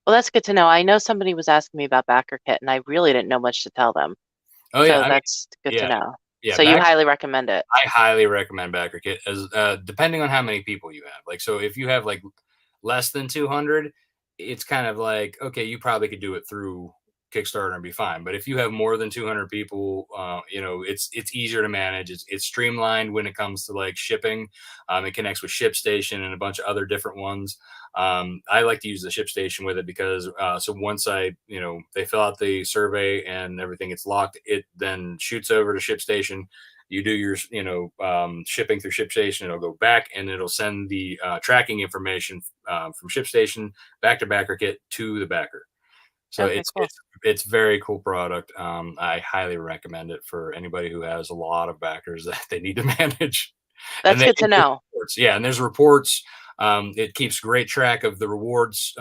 Well, that's good to know. I know somebody was asking me about Backer Kit, and I really didn't know much to tell them. Oh yeah, So that's good to know. Yeah, so you highly recommend it? I highly recommend BackerKit, as depending on how many people you have. Like, so if you have like less than 200, it's kind of like, okay, you probably could do it through Kickstarter and be fine. But if you have more than 200 people, it's easier to manage. It's streamlined when it comes to like shipping. It connects with ShipStation and a bunch of other different ones. I like to use the ShipStation with it because so once they fill out the survey and everything gets locked, it then shoots over to ShipStation. You do your shipping through ShipStation, it'll go back and it'll send the tracking information from ShipStation back to BackerKit to the backer. So cool. it's very cool product. I highly recommend it for anybody who has a lot of backers that they need to manage. That's good to know. Yeah, and there's reports. It keeps great track of the rewards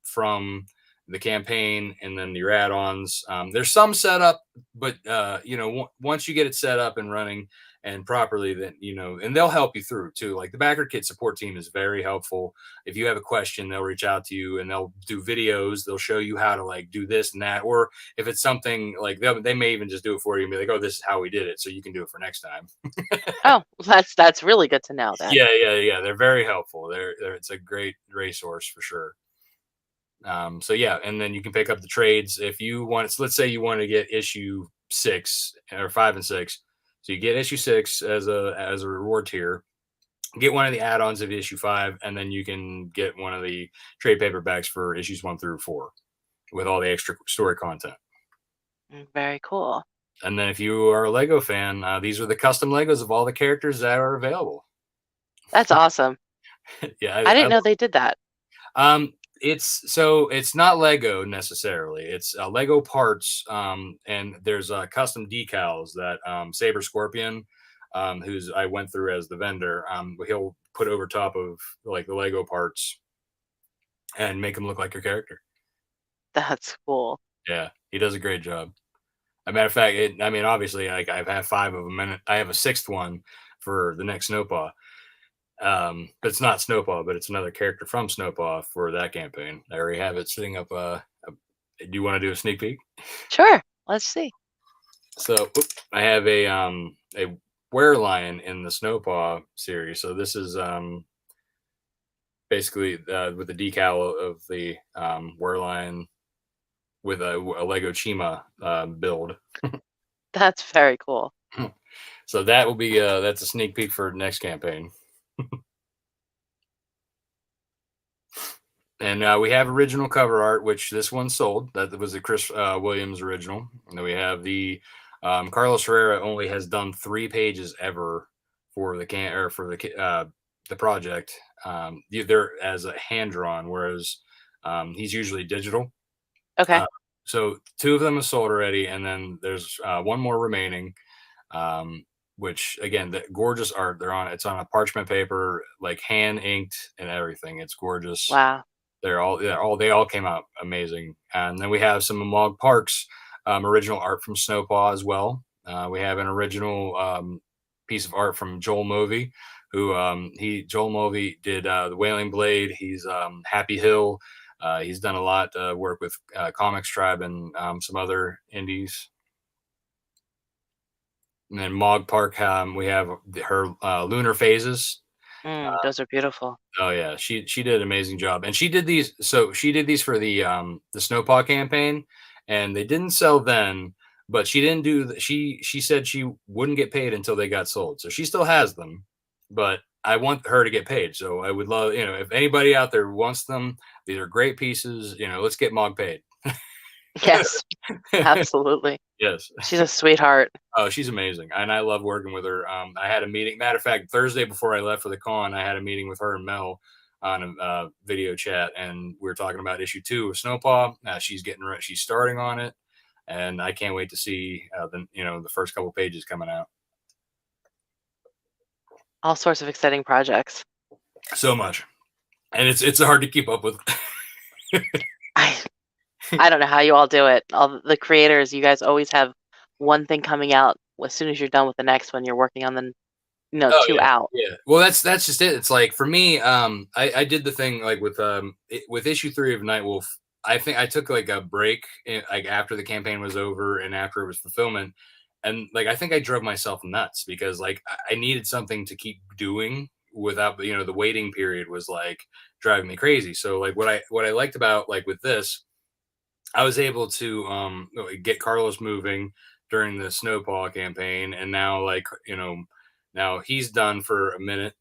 from the campaign and then your add-ons. There's some setup, but once you get it set up and running and properly, then and they'll help you through too. Like the BackerKit support team is very helpful. If you have a question, they'll reach out to you and they'll do videos. They'll show you how to like do this and that, or if it's something like they may even just do it for you and be like, oh, this is how we did it, so you can do it for next time. Oh, that's really good to know. Then. Yeah. They're very helpful. It's a great resource for sure. So yeah, and then you can pick up the trades if you want. So let's say you want to get issue 6 or 5 and 6. So you get issue 6 as a reward tier, get one of the add-ons of issue 5, and then you can get one of the trade paperbacks for issues 1 through 4 with all the extra story content. Very cool. And then if you are a Lego fan, these are the custom Legos of all the characters that are available. That's awesome. Yeah, I didn't know they did that. It's not Lego necessarily. It's Lego parts, and there's custom decals that Saber Scorpion, who's I went through as the vendor, he'll put over top of like the Lego parts and make them look like your character. That's cool. Yeah, he does a great job. As a matter of fact, obviously, like I've had 5 of them, and I have a 6th one for the next Snowpaw. But it's not Snowpaw, but it's another character from Snowpaw for that campaign. I already have it sitting up. Do you want to do a sneak peek? Sure. Let's see. So I have a werelion in the Snowpaw series. So this is basically with the decal of the werelion with a Lego Chima build. That's very cool. So that will be that's a sneak peek for next campaign. And we have original cover art, which this one sold. That was the Chris Williams original. And then we have the Carlos Herrera only has done 3 pages ever for the project. They're as a hand drawn, whereas he's usually digital. Okay. So 2 of them are sold already, and then there's 1 more remaining. Which again, the gorgeous art. It's on a parchment paper, like hand inked and everything. It's gorgeous. Wow. They all came out amazing. And then we have some Amog Parks original art from Snowpaw as well. We have an original piece of art from Joel Movie, who Joel Mulvey did the Wailing Blade. He's Happy Hill. He's done a lot work with Comics Tribe and some other indies. And then Mog Park, we have her Lunar Phases. Those are beautiful. Oh yeah, she did an amazing job, and she did these. So she did these for the Snowpaw campaign, and they didn't sell then. But she didn't do. She said she wouldn't get paid until they got sold. So she still has them, but I want her to get paid. So I would love, if anybody out there wants them, these are great pieces. Let's get Mog paid. Yes, absolutely. Yes. She's a sweetheart. Oh, she's amazing, and I love working with her. I had a meeting. Matter of fact, Thursday before I left for the con, I had a meeting with her and Mel on a video chat, and we were talking about issue 2 of Snowpaw. She's starting on it, and I can't wait to see the first couple pages coming out. All sorts of exciting projects. So much, and it's hard to keep up with. I don't know how you all do it. All the creators, you guys always have one thing coming out. As soon as you're done with the next one, you're working on the, two yeah, out. Yeah. Well, that's just it. It's like for me, I did the thing like with issue 3 of Nightwolf. I think I took like a break, like after the campaign was over and after it was fulfillment, and like I think I drove myself nuts because like I needed something to keep doing without the waiting period was like driving me crazy. So like what I liked about like with this, I was able to get Carlos moving during the Snowpaw campaign, and now now he's done for a minute.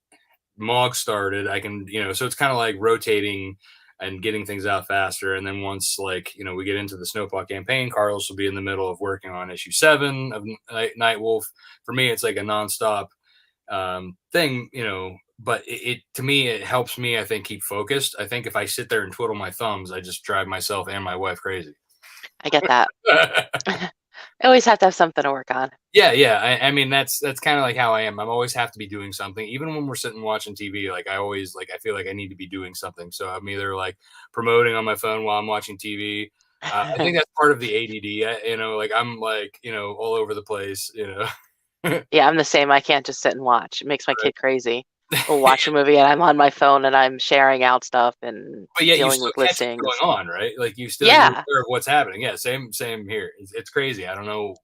Mog started. I can so it's kind of like rotating and getting things out faster. And then once we get into the Snowpaw campaign, Carlos will be in the middle of working on issue 7 of Nightwolf. For me, it's like a nonstop thing, but it to me it helps me, I think, keep focused. I think if I sit there and twiddle my thumbs, I just drive myself and my wife crazy. I get that. I always have to have something to work on. Yeah. I mean that's kind of like how I am. I always have to be doing something, even when we're sitting watching TV. Like I always I feel like I need to be doing something. So I'm either like promoting on my phone while I'm watching TV. I think that's part of the ADD. I'm all over the place. Yeah, I'm the same. I can't just sit and watch. It makes my kid crazy. We'll watch a movie and I'm on my phone and I'm sharing out stuff and But yet you dealing still with catch what's listings. going on, right? Like you're Yeah. aware of what's happening. Yeah, same here. It's crazy. I don't know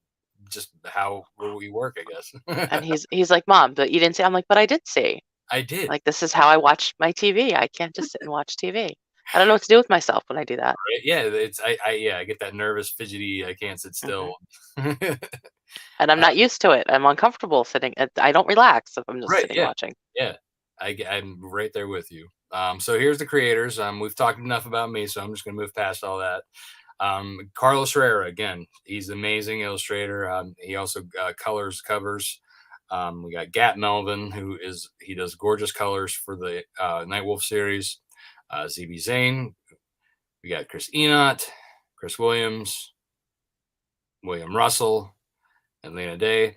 just how we work, I guess. And he's like, Mom, but you didn't see. I'm like, but I did see. I did. Like, this is how I watch my TV. I can't just sit and watch TV. I don't know what to do with myself when I do that. Right? Yeah, I get that nervous, fidgety, I can't sit still. And I'm not used to it. I'm uncomfortable sitting. I don't relax if I'm just sitting watching. Yeah, I'm right there with you. So here's the creators. We've talked enough about me, so I'm just gonna move past all that. Carlos Herrera, again, he's an amazing illustrator. He also colors covers. We got Gat Melvin, he does gorgeous colors for the Nightwolf series. ZB Zane. We got Chris Enott, Chris Williams, William Russell, and Lena Day.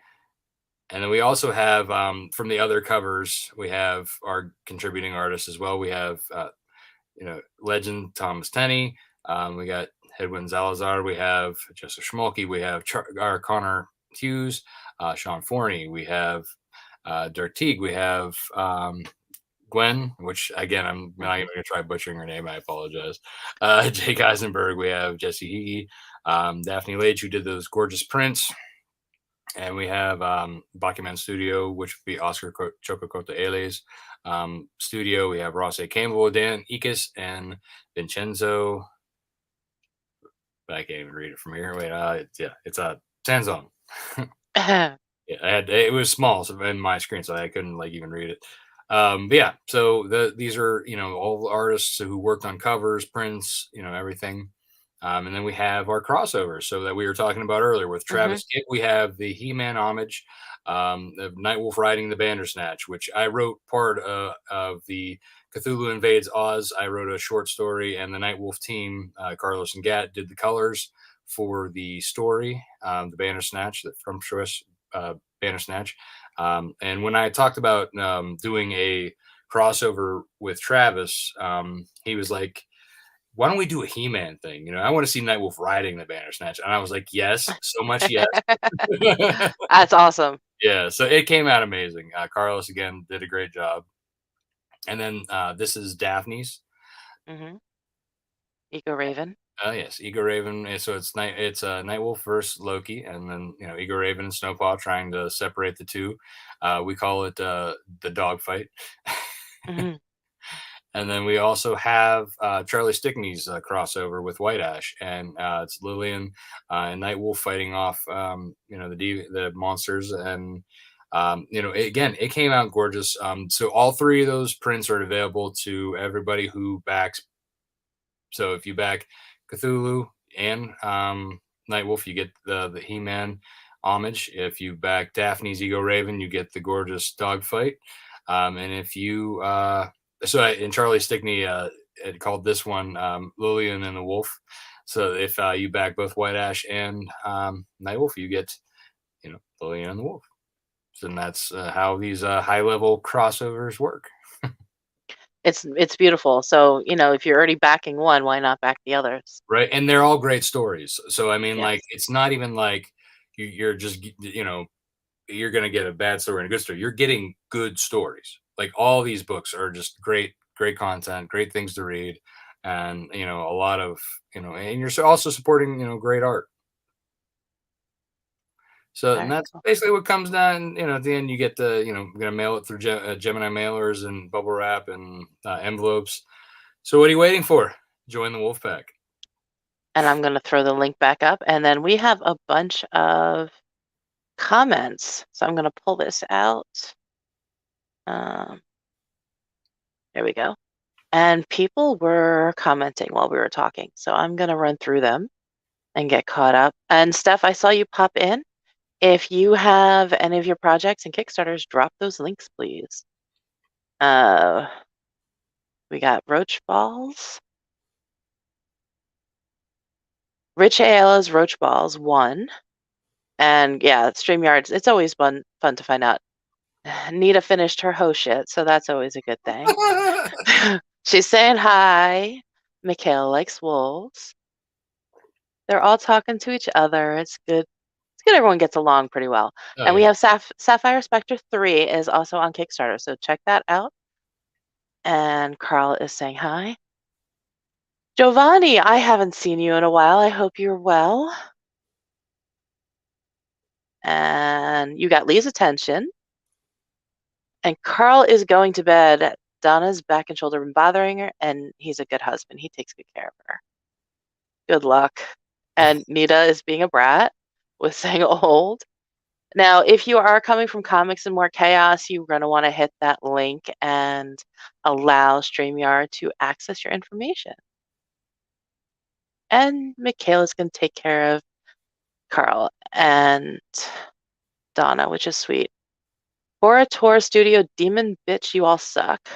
And then we also have from the other covers, we have our contributing artists as well. We have legend Thomas Tenney. We got Hedwin Salazar. We have Joseph Schmolke. We have Connor Hughes, Sean Forney. We have Dirk Teague. We have Gwen, which again, I'm not even going to try butchering her name. I apologize. Jake Eisenberg. We have Jesse Higgy, Daphne Leitch, who did those gorgeous prints. And we have Bakuman Studio, which would be Oscar Chococota Ailes Studio. We have Ross A. Campbell, Dan Ickes, and Vincenzo. But I can't even read it from here. Wait, it's a Sanzone. It was small in my screen, so I couldn't even read it. But yeah, so these are all artists who worked on covers, prints, everything. And then we have our crossovers, so that we were talking about earlier with Travis Kidd. We have the He-Man homage of Nightwolf riding the Bandersnatch, which I wrote part of the Cthulhu Invades Oz. I wrote a short story, and the Nightwolf team, Carlos and Gat, did the colors for the story, the Bandersnatch, the From Choice Bandersnatch. And when I talked about doing a crossover with Travis, he was like, why don't we do a He-Man thing? You know, I want to see Nightwolf riding the Bandersnatch. And I was like, yes, so much yes. That's awesome. Yeah, so it came out amazing. Carlos again did a great job. And then this is Daphne's. Hmm. Eco Raven. Yes, Ego Raven. So it's Nightwolf versus Loki, and then Ego Raven and Snowpaw trying to separate the two. We call it the dog fight. Hmm. And then we also have Charlie Stickney's crossover with White Ash, and it's Lillian and Nightwolf fighting off, the monsters, and again, it came out gorgeous. So all three of those prints are available to everybody who backs. So if you back Cthulhu and Nightwolf, you get the He-Man homage. If you back Daphne's Ego Raven, you get the gorgeous dogfight. And if you in Charlie Stickney had called this one Lillian and the Wolf. So if you back both White Ash and Nightwolf, you get Lillian and the Wolf. So and that's how these high level crossovers work. It's beautiful. So, if you're already backing one, why not back the others? Right, and they're all great stories. So I mean, like, Yes. it's not even like you're just you're gonna get a bad story and a good story. You're getting good stories. Like all these books are just great content, great things to read, and a lot of and you're also supporting great art. So and Very that's cool. basically what comes down. At the end, you get the gonna mail it through Gemini mailers and bubble wrap and envelopes. So what are you waiting for? Join the Wolf Pack. And I'm going to throw the link back up. And then we have a bunch of comments. So I'm going to pull this out. There we go. And people were commenting while we were talking. So I'm going to run through them and get caught up. And Steph, I saw you pop in. If you have any of your projects and Kickstarters, drop those links, please. We got Roach Balls. Rich Ayala's Roach Balls won. And yeah, StreamYards, it's always fun to find out. Nita finished her hoe shit, so that's always a good thing. She's saying hi. Michaela likes wolves. They're all talking to each other. It's good. It's good everyone gets along pretty well. Oh, And we yeah. have Sapphire Spectre 3 is also on Kickstarter, so check that out. And Carl is saying hi. Giovanni, I haven't seen you in a while. I hope you're well. And you got Lee's attention. And Carl is going to bed. Donna's back and shoulder been bothering her, and he's a good husband. He takes good care of her. Good luck. And Nita is being a brat with saying old. Now, if you are coming from Comics and More Chaos, you're going to want to hit that link and allow StreamYard to access your information. And Michaela's going to take care of Carl and Donna, which is sweet. Orator Studio Demon Bitch, you all suck.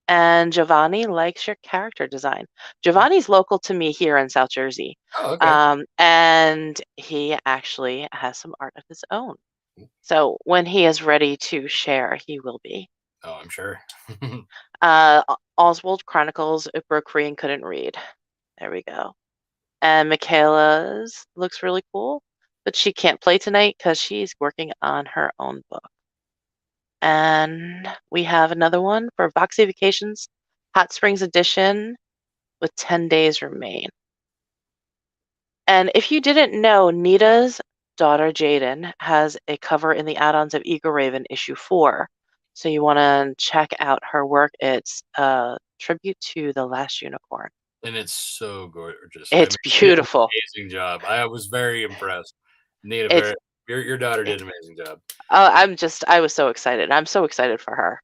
And Giovanni likes your character design. Giovanni's local to me here in South Jersey. Oh, okay. And he actually has some art of his own. So when he is ready to share, he will be. Oh, I'm sure. Oswald Chronicles, it broke free and couldn't read. There we go. And Michaela's looks really cool, but she can't play tonight because she's working on her own book. And we have another one for Voxy Vacations, Hot Springs Edition with 10 days remain. And if you didn't know, Nita's daughter Jaden has a cover in the add-ons of Ego Raven issue 4. So you want to check out her work. It's a tribute to The Last Unicorn. And it's so gorgeous. It's beautiful. Amazing job. I was very impressed. Nita, your daughter did an amazing job. I was so excited. I'm so excited for her.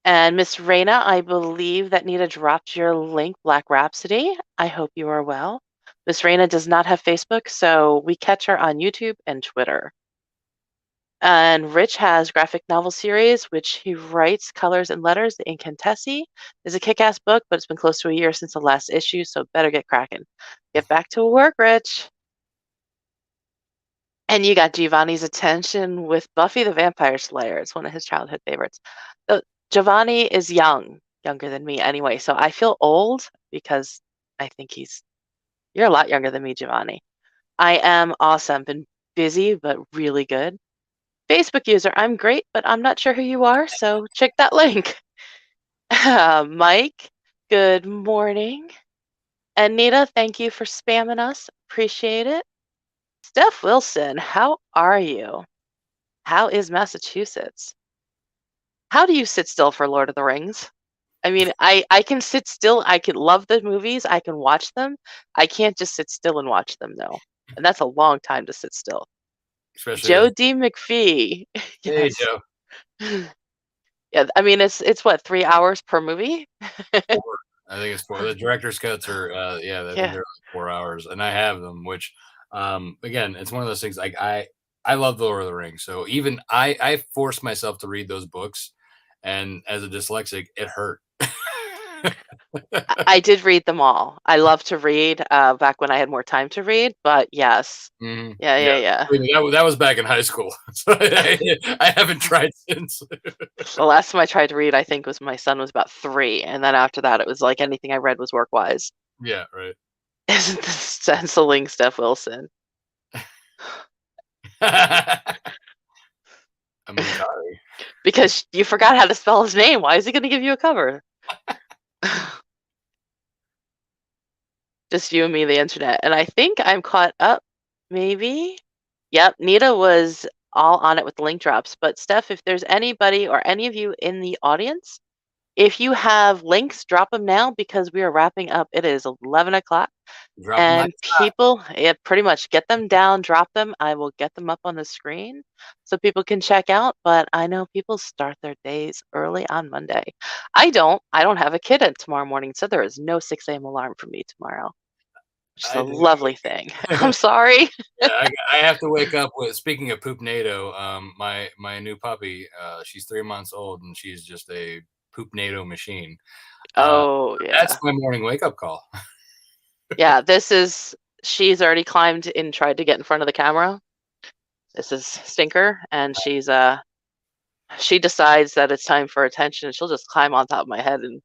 And Miss Raina, I believe that Nita dropped your link, Black Rhapsody. I hope you are well. Miss Raina does not have Facebook, so we catch her on YouTube and Twitter. And Rich has graphic novel series, which he writes colors and letters. The Incantessi is a kick-ass book, but it's been close to a year since the last issue, so better get cracking. Get back to work, Rich. And you got Giovanni's attention with Buffy the Vampire Slayer. It's one of his childhood favorites. So Giovanni is young. younger than me anyway, so I feel old because I think you're a lot younger than me, Giovanni. I am awesome, been busy, but really good. Facebook user, I'm great, but I'm not sure who you are, so check that link. Mike, good morning. And Nita, thank you for spamming us. Appreciate it. Steph Wilson, how are you? How is Massachusetts? How do you sit still for Lord of the Rings? I mean, I can sit still. I can love the movies. I can watch them. I can't just sit still and watch them, though. And that's a long time to sit still. Especially Joe with D. McPhee. hey Yes. Joe. Yeah, I mean it's what, 3 hours per movie? 4. I think it's 4. The director's cuts are yeah, I think Yeah. they're like 4 hours, and I have them. Which again, it's one of those things. Like I love the Lord of the Rings, so even I forced myself to read those books, and as a dyslexic, it hurt. I did read them all. I love to read back when I had more time to read, but yes. Mhm. Yeah, Yeah, yeah, that was back in high school. So I haven't tried since. The last time I tried to read, I think, was my son was about 3, and then after that, it was like anything I read was work-wise. Yeah, right. Isn't this stenciling Steph Wilson? I'm Multari. Because you forgot how to spell his name. Why is he going to give you a cover? Just you and me, the internet. And I think I'm caught up, maybe? Yep, Nita was all on it with the link drops. But Steph, if there's anybody or any of you in the audience, if you have links, drop them now because we are wrapping up. It is 11 o'clock. Dropping like And people, yeah, pretty much get them down, drop them. I will get them up on the screen so people can check out. But I know people start their days early on Monday. I don't. I don't have a kid at tomorrow morning, so there is no 6 a.m. alarm for me tomorrow, which is a I do. lovely thing. I'm sorry. Yeah, I have to wake up with. Speaking of poop NATO, my new puppy, she's 3 months old, and she's just a poop NATO machine. Oh, yeah. That's my morning wake up call. Yeah, she's already climbed and tried to get in front of the camera. This is Stinker, and she decides that it's time for attention, and she'll just climb on top of my head and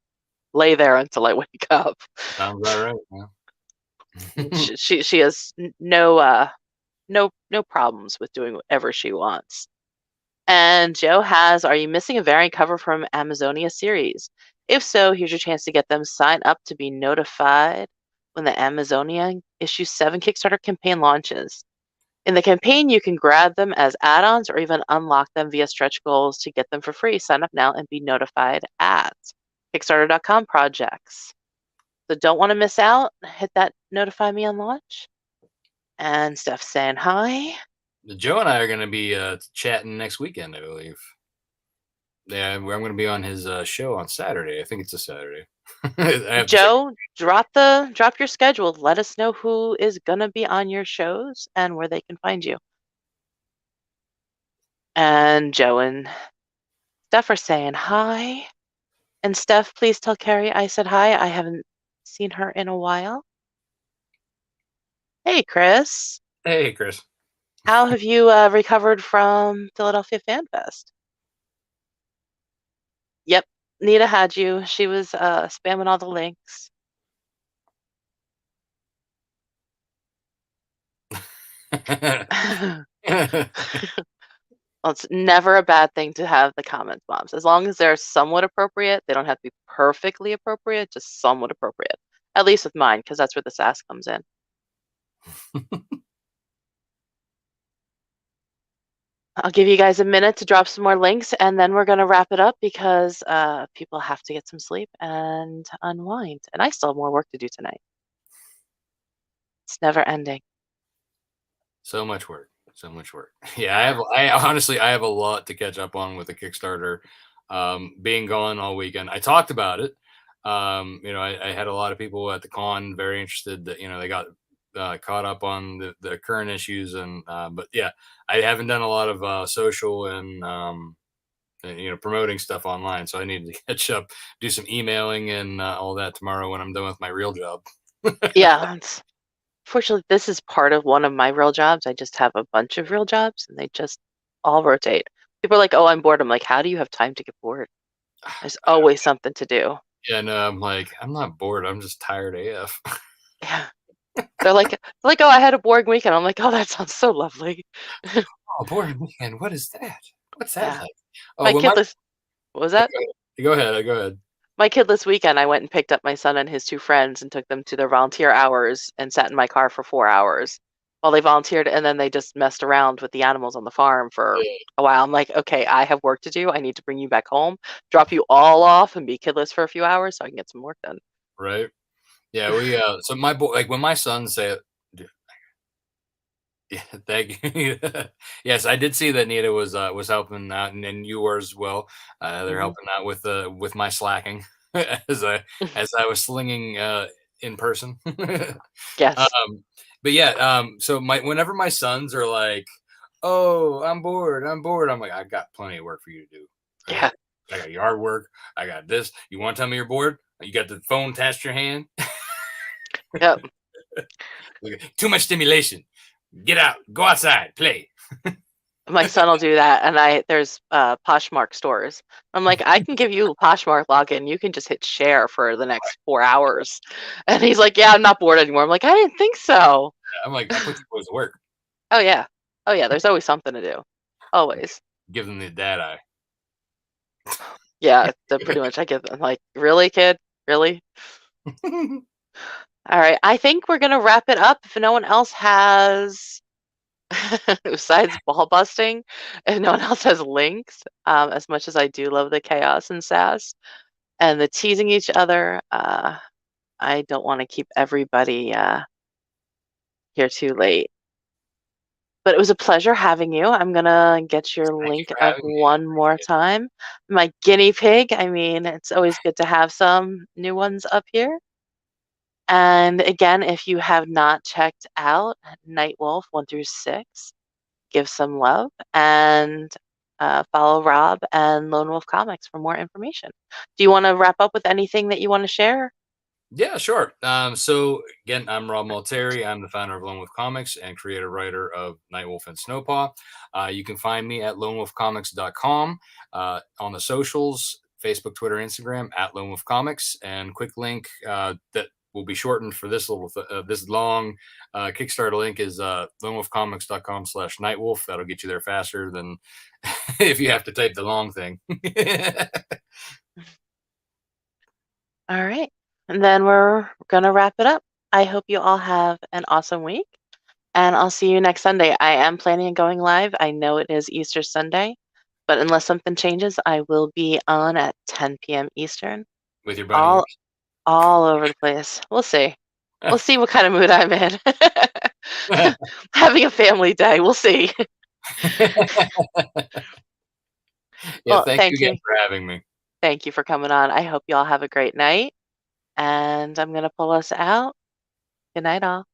lay there until I wake up. Sounds about right. And she has no problems with doing whatever she wants. And Joe has, are you missing a variant cover from Amazonia series? If so, here's your chance to get them. Sign up to be notified when the Amazonia issue 7 Kickstarter campaign launches. In the campaign, you can grab them as add-ons or even unlock them via stretch goals to get them for free. Sign up now and be notified at Kickstarter.com projects. So don't want to miss out. Hit that notify me on launch. And Steph saying hi. Joe and I are going to be chatting next weekend, I believe. Yeah, I'm going to be on his show on Saturday. I think it's a Saturday. Joe, drop your schedule. Let us know who is gonna be on your shows and where they can find you. And Joe and Steph are saying hi. And Steph, please tell Carrie I said hi. I haven't seen her in a while. Hey, Chris. Hey, Chris. How have you recovered from Philadelphia Fan Fest? Yep, Nita had you. She was spamming all the links. Well, it's never a bad thing to have the comment bombs. As long as they're somewhat appropriate, they don't have to be perfectly appropriate, just somewhat appropriate. At least with mine, because that's where the sass comes in. I'll give you guys a minute to drop some more links, and then we're going to wrap it up because people have to get some sleep and unwind. And I still have more work to do tonight. It's never ending. So much work. So much work. Yeah, I honestly have a lot to catch up on with the Kickstarter. Being gone all weekend. I talked about it. I had a lot of people at the con very interested that, they got caught up on the current issues. And but yeah, I haven't done a lot of social and promoting stuff online. So I need to catch up, do some emailing and all that tomorrow when I'm done with my real job. Yeah, fortunately, this is part of one of my real jobs. I just have a bunch of real jobs, and they just all rotate. People are like, "Oh, I'm bored." I'm like, "How do you have time to get bored? There's always something to do." Yeah, no, I'm like, I'm not bored. I'm just tired AF. Yeah. They're like, oh, I had a boring weekend. I'm like, oh, that sounds so lovely. Oh, boring weekend. What is that? What's that Yeah. like? Oh, My well, kid this what was that? go ahead. Go ahead. My kid this weekend, I went and picked up my son and his two friends and took them to their volunteer hours and sat in my car for 4 hours while they volunteered, and then they just messed around with the animals on the farm for Yeah, a while. I'm like, okay, I have work to do. I need to bring you back home, drop you all off, and be kidless for a few hours so I can get some work done. right. Yeah, we so my boy, like when my sons say it, yeah, thank you. Yes, I did see that Nita was helping out, and you were as well. They're Hmm. helping out with my slacking as I was slinging in person. Yes. But yeah, so my whenever my sons are like, "Oh, I'm bored," I'm like, "I got plenty of work for you to do. Yeah. I got yard work. I got this. You want to tell me you're bored? You got the phone attached to your hand. Yep. Too much stimulation. Get out. Go outside. Play." My son will do that, and there's Poshmark stores. I'm like, I can give you a Poshmark login. You can just hit share for the next 4 hours, and he's like, yeah, I'm not bored anymore. I'm like, I didn't think so. I'm like, I put you boys to work. Oh yeah, oh yeah. There's always something to do, always. Give them the dad eye. Yeah, pretty much. I give them like, really, kid, really. All right, I think we're gonna wrap it up. If no one else has, besides ball busting, if no one else has links, as much as I do love the chaos and sass and the teasing each other, I don't want to keep everybody here too late. But it was a pleasure having you. I'm gonna get your Thank you link for up having me. I one more appreciate it. time. My guinea pig. I mean, it's always good to have some new ones up here. And again, if you have not checked out Nightwolf 1 through 6, give some love and follow Rob and Lone Wolf Comics for more information. Do you want to wrap up with anything that you want to share? Yeah, sure. So again, I'm Rob Multari. I'm the founder of Lone Wolf Comics and creator writer of Nightwolf and Snowpaw. You can find me at lonewolfcomics.com, on the socials, Facebook, Twitter, Instagram at Lone Wolf Comics, and quick link that will be shortened for this this long Kickstarter link is lonewolfcomics.com/nightwolf. That'll get you there faster than if you have to type the long thing. All right. And then we're going to wrap it up. I hope you all have an awesome week. And I'll see you next Sunday. I am planning on going live. I know it is Easter Sunday, but unless something changes, I will be on at 10 p.m. Eastern, With your bunny all ears. all over the place. We'll see. We'll see what kind of mood I'm in. Having a family day. We'll see. Yeah, Well, thank you thank again you. for having me. Thank you for coming on. I hope you all have a great night. And I'm going to pull us out. Good night, all.